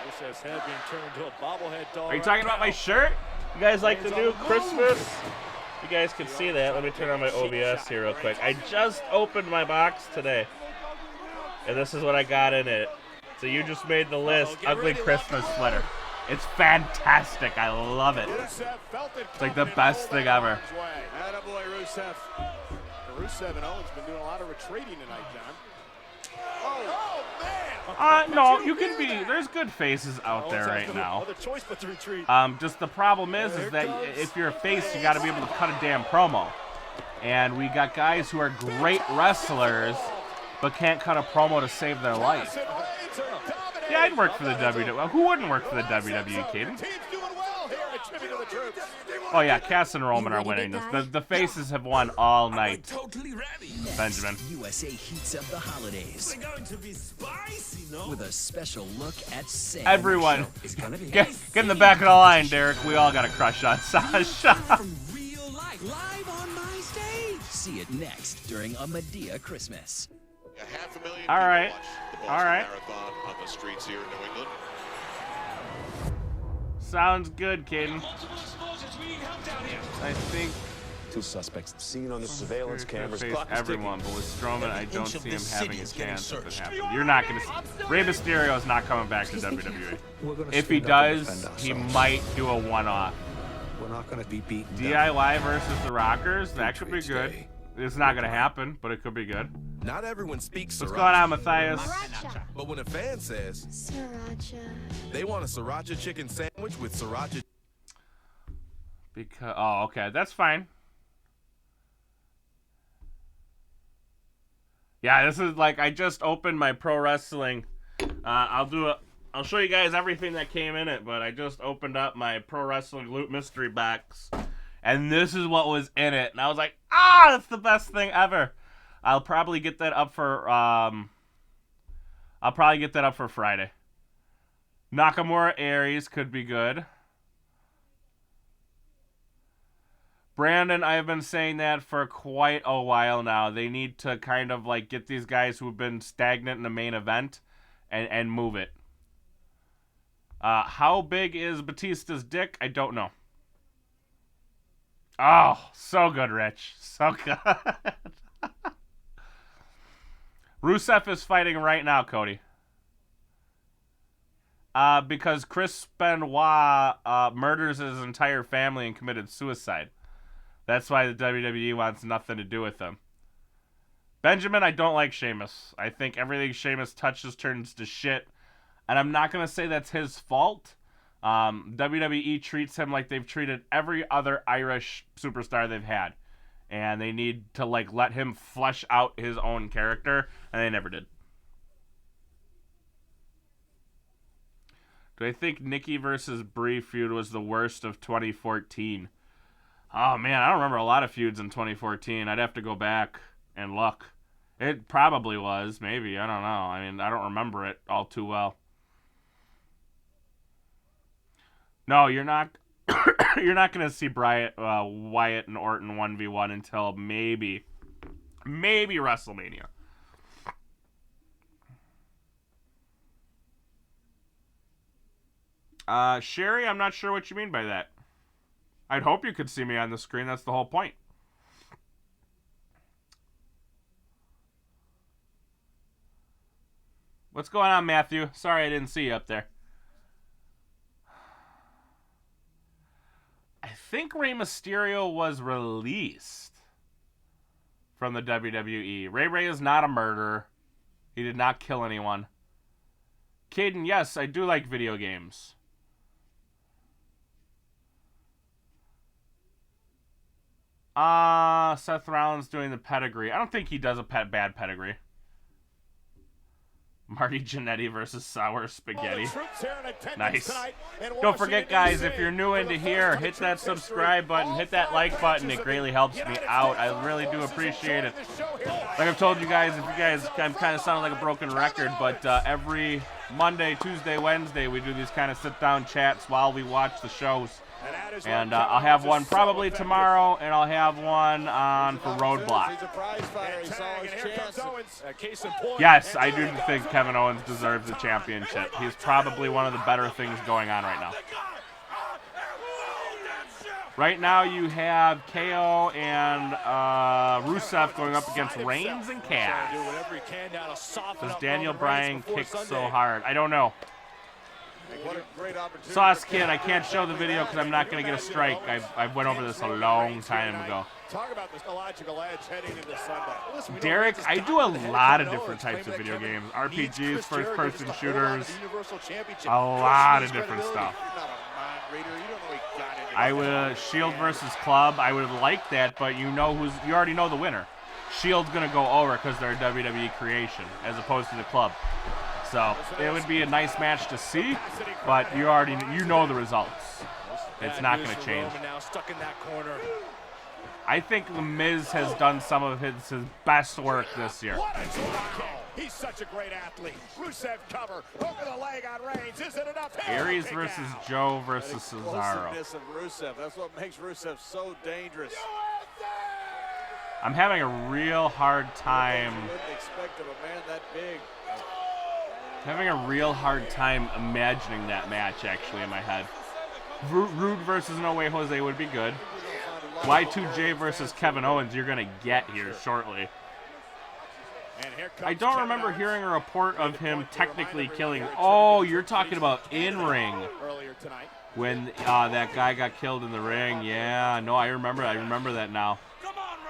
Rusev's head being turned into a bobblehead doll. Are you talking about my shirt? You guys like the new Christmas? You guys can see that. Let me turn on my OBS here real quick. I just opened my box today, and this is what I got in it. So you just made the list. Ugly Christmas sweater. It's fantastic. I love it. It's like the best thing ever. Attaboy, Rusev. Rusev and Owens been doing a lot of retreating tonight, John. Oh man! No, you can be. There's good faces out there right now. Other choice but to retreat. Just the problem is that if you're a face, you got to be able to cut a damn promo. And we got guys who are great wrestlers, but can't cut a promo to save their life. Yeah, I'd work for the WWE. Who wouldn't work for the WWE, Caden? Oh yeah, Cass and Roman are winning this. The faces have won all night. Totally ready. Benjamin. USA heats up the holidays. We're going to be spicy, no? With a special look at Sam. Everyone, get in the back of the line, Derek. We all got a crush on Sasha. From real life, live on my stage. See it next during a Medea Christmas. 500,000 All right. people watch the Boston All right. Marathon on the streets here in New England. Sounds good, Caden. I think two suspects seen on the surveillance cameras. face everyone, but with Strowman, I don't see him having a chance if it happens. You're not going to see. Rey Mysterio is not coming back to WWE. If he does, he might do a one-off. We're not going to be beaten. DIY versus the Rockers, that could be good. It's not going to happen, but it could be good. Not everyone speaks What's Sriracha. going on, Matthias? Sriracha. But when a fan says Sriracha, they want a Sriracha chicken sandwich with Sriracha. Because okay, that's fine. Yeah, this is like I just opened my pro wrestling. I'll show you guys everything that came in it, but I just opened up my pro wrestling loot mystery box, and this is what was in it, and I was like, that's the best thing ever. I'll probably get that up for Friday. Nakamura Aries could be good. Brandon, I've been saying that for quite a while now. They need to kind of like get these guys who've been stagnant in the main event and move it. How big is Batista's dick? I don't know. Oh, so good, Rich. So good. Rusev is fighting right now, Cody. Because Chris Benoit murders his entire family and committed suicide. That's why the WWE wants nothing to do with him. Benjamin, I don't like Sheamus. I think everything Sheamus touches turns to shit. And I'm not going to say that's his fault. WWE treats him like they've treated every other Irish superstar they've had. And they need to like let him flesh out his own character. And they never did. Do I think Nikki versus Brie feud was the worst of 2014? Oh, man, I don't remember a lot of feuds in 2014. I'd have to go back and look. It probably was, maybe. I don't know. I mean, I don't remember it all too well. No, you're not you're not going to see Wyatt and Orton 1v1 until maybe WrestleMania. Sherry, I'm not sure what you mean by that. I'd hope you could see me on the screen. That's the whole point. What's going on, Matthew? Sorry I didn't see you up there. I think Rey Mysterio was released from the WWE. Ray is not a murderer. He did not kill anyone. Caden, yes, I do like video games. Seth Rollins doing the pedigree. I don't think he does a bad pedigree. Marty Jannetty versus Sour Spaghetti. Nice. Don't forget, guys, if you're new into here, hit that subscribe button, hit that like button. It greatly helps me out. I really do appreciate it. Like I've told you guys, I'm kind of sounding like a broken record, but every Monday, Tuesday, Wednesday, we do these kind of sit-down chats while we watch the shows. And I'll have one probably tomorrow, and I'll have one on for Roadblock. Yes, I do think Kevin Owens deserves the championship. He's probably one of the better things going on right now. Right now you have KO and Rusev going up against Reigns and Cass. Does Daniel Bryan kick so hard? I don't know. Sauce Kid, I can't show the video because I'm not going to get a strike. I went over this a long time ago. Talk about the logical edge heading into Sunday. Derek, I do a lot of different types of video games. RPGs, first-person shooters, a lot of different stuff. I would Shield versus Club. I would like that, but you already know the winner. Shield's going to go over because they're a WWE creation as opposed to the Club. So it would be a nice match to see, but you know the results. It's not going to change. I think The Miz has done some of his best work this year. He's such a great athlete. Rusev cover over the leg on Reigns. Is it enough? Aries versus Joe versus Cesaro. Of Rusev. That's what makes Rusev so dangerous. I'm having a real hard time. Wouldn't expect of a man that big. Having a real hard time imagining that match actually in my head. Rude versus No Way Jose would be good. Y2J versus Kevin Owens you're going to get here shortly. I don't remember hearing a report of him technically killing. Oh, you're talking about in-ring. When that guy got killed in the ring. Yeah, no, I remember that now.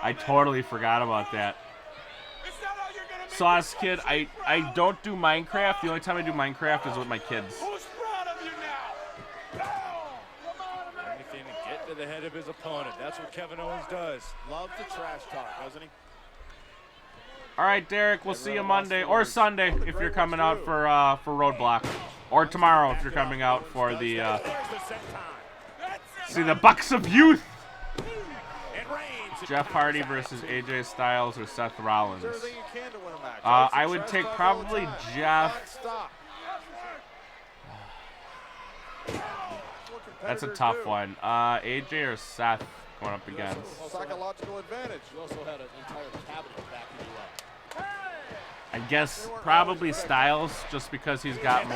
I totally forgot about that. Sauce Kid, I don't do Minecraft. The only time I do Minecraft is with my kids. Who's proud of you now? Anything to get to the head of his opponent. That's what Kevin Owens does. Love the trash talk, doesn't he? All right, Derek, we'll see you Monday or Sunday if you're coming out for Roadblock, or tomorrow if you're coming out for the see the Bucks of Youth. Jeff Hardy versus AJ Styles or Seth Rollins. I would take probably Jeff. That's a tough one. AJ or Seth going up against. Psychological advantage. You also had an entire cabinet backing you up. I guess probably Styles, just because he's got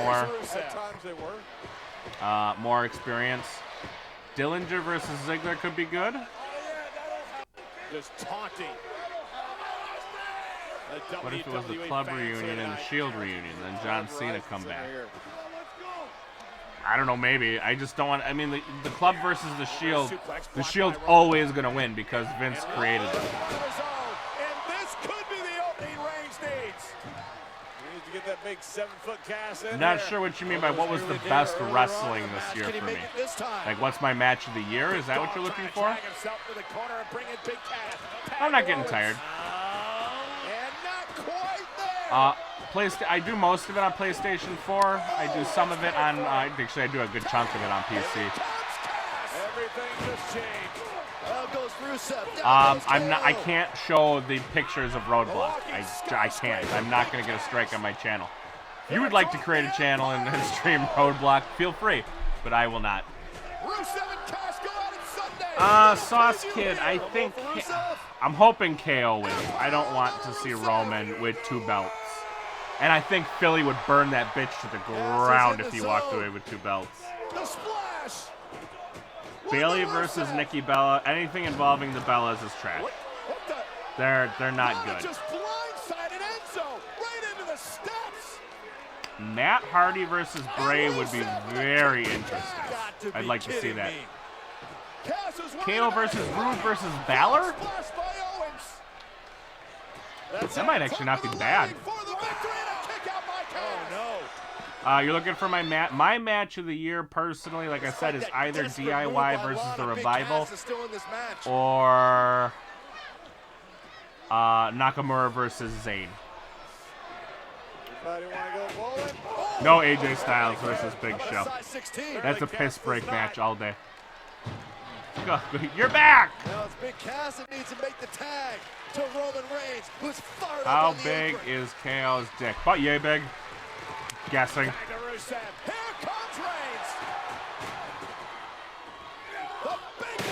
more experience. Dillinger versus Ziggler could be good. Just taunting. What if it was the Club reunion and the Shield reunion, then John Cena come back? I don't know, maybe. I just don't want. I mean, the Club versus the Shield. The Shield's always going to win because Vince created them. And this could be the opening Reigns needs. He needs to get that big 7-foot cast in. Not sure what you mean by what was the best wrestling this year for me. Like, what's my match of the year? Is that what you're looking for? I'm not getting tired. I do most of it on PlayStation 4. I do some of it on. Actually, I do a good chunk of it on PC. Everything just changed. I can't show the pictures of Roadblock. I can't. I'm not going to get a strike on my channel. If you would like to create a channel and stream Roadblock, feel free, but I will not. Sauce Kid, I think I'm hoping KO wins. I don't want to see Roman with 2 belts. And I think Philly would burn that bitch to the ground if he walked away with 2 belts. The splash. Bailey versus Nikki Bella. Anything involving the Bellas is trash. They're not good. Just blindsided Enzo right into the steps. Matt Hardy versus Bray would be very interesting. I'd like to see that. KO versus Rude versus Balor? That might actually not be bad. You're looking for my match of the year, personally, like I said, is either DIY versus The Revival or Nakamura versus Zayn. No AJ Styles versus Big Show. That's a piss break match all day. Go, you're back! Now it's Big Cass that needs to make the tag to Roman Reigns, who's fired How up on the big apron. is KO's dick? But yay big. Guessing. Here comes Reigns.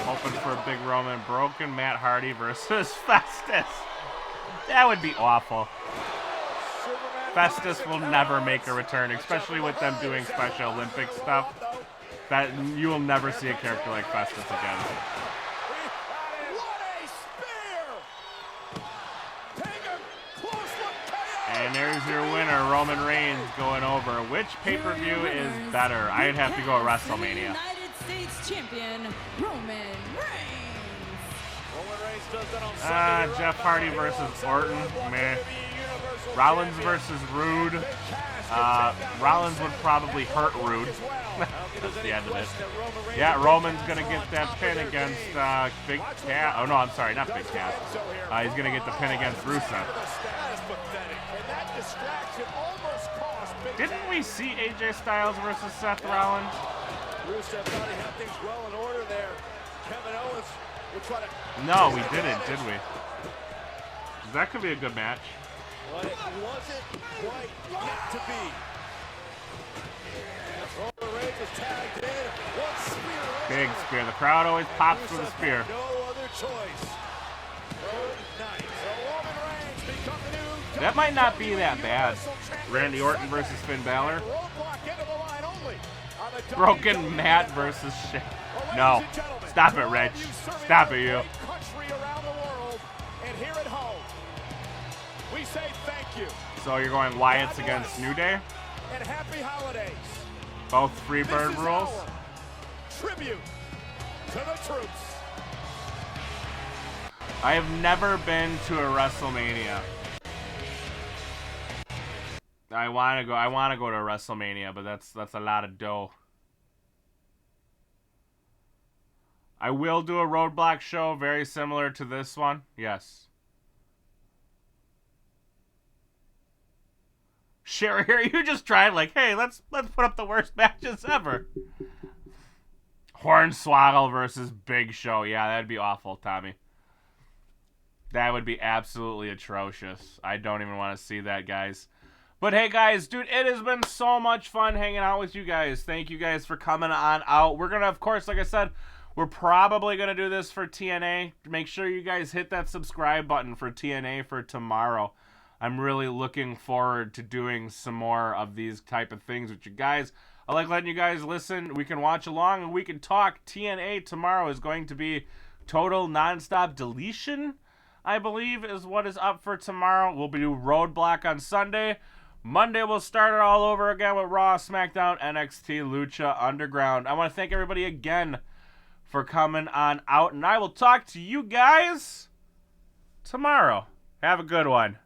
Hoping for a big Roman. Broken Matt Hardy versus Festus. That would be awful. Festus will never make a return, especially with them doing Special Olympics stuff. That you will never see a character like Festus again. And there's your winner, Roman Reigns, going over. Which pay-per-view is better? I'd have to go with WrestleMania. United States champion, Roman Reigns. Jeff Hardy versus Orton, meh. Rollins versus Rude. Rollins would probably hurt Rude. That's the end of it. Yeah, Roman's gonna get that pin against Big Cass. Oh no, I'm sorry, not Big Cass. He's gonna get the pin against Rusev. Didn't we see AJ Styles versus Seth Rollins? Rusev thought he had things well in order there. Kevin Owens will try to... No, we didn't, did we? That could be a good match. But it wasn't quite yet to be. Roman Reigns was tagged in. One spear. Big spear. The crowd always pops for the spear. No other choice. Nice. So Roman Reigns become the new... That might not be that bad. Randy Orton versus Finn Balor. Broken Matt versus Shane. No. Stop it, Reg. Stop it, you. Country around the world and here at home. We say thank you. So you're going Wyatt's against New Day? And happy holidays. Both Freebird rules? Tribute to the troops. I have never been to a WrestleMania. I want to go to a WrestleMania, but that's a lot of dough. I will do a Roadblock show very similar to this one. Yes. Sherry, here you just tried like, hey, let's put up the worst matches ever. Hornswoggle versus Big Show. Yeah, that'd be awful, Tommy. That would be absolutely atrocious. I don't even want to see that, guys. But hey, guys, dude, it has been so much fun hanging out with you guys. Thank you guys for coming on out. We're going to, of course, like I said, we're probably going to do this for TNA. Make sure you guys hit that subscribe button for TNA for tomorrow. I'm really looking forward to doing some more of these type of things with you guys. I like letting you guys listen. We can watch along and we can talk. TNA tomorrow is going to be Total Nonstop Deletion, I believe, is what is up for tomorrow. We'll do Roadblock on Sunday. Monday, we'll start it all over again with Raw, SmackDown, NXT, Lucha Underground. I want to thank everybody again for coming on out, and I will talk to you guys tomorrow. Have a good one.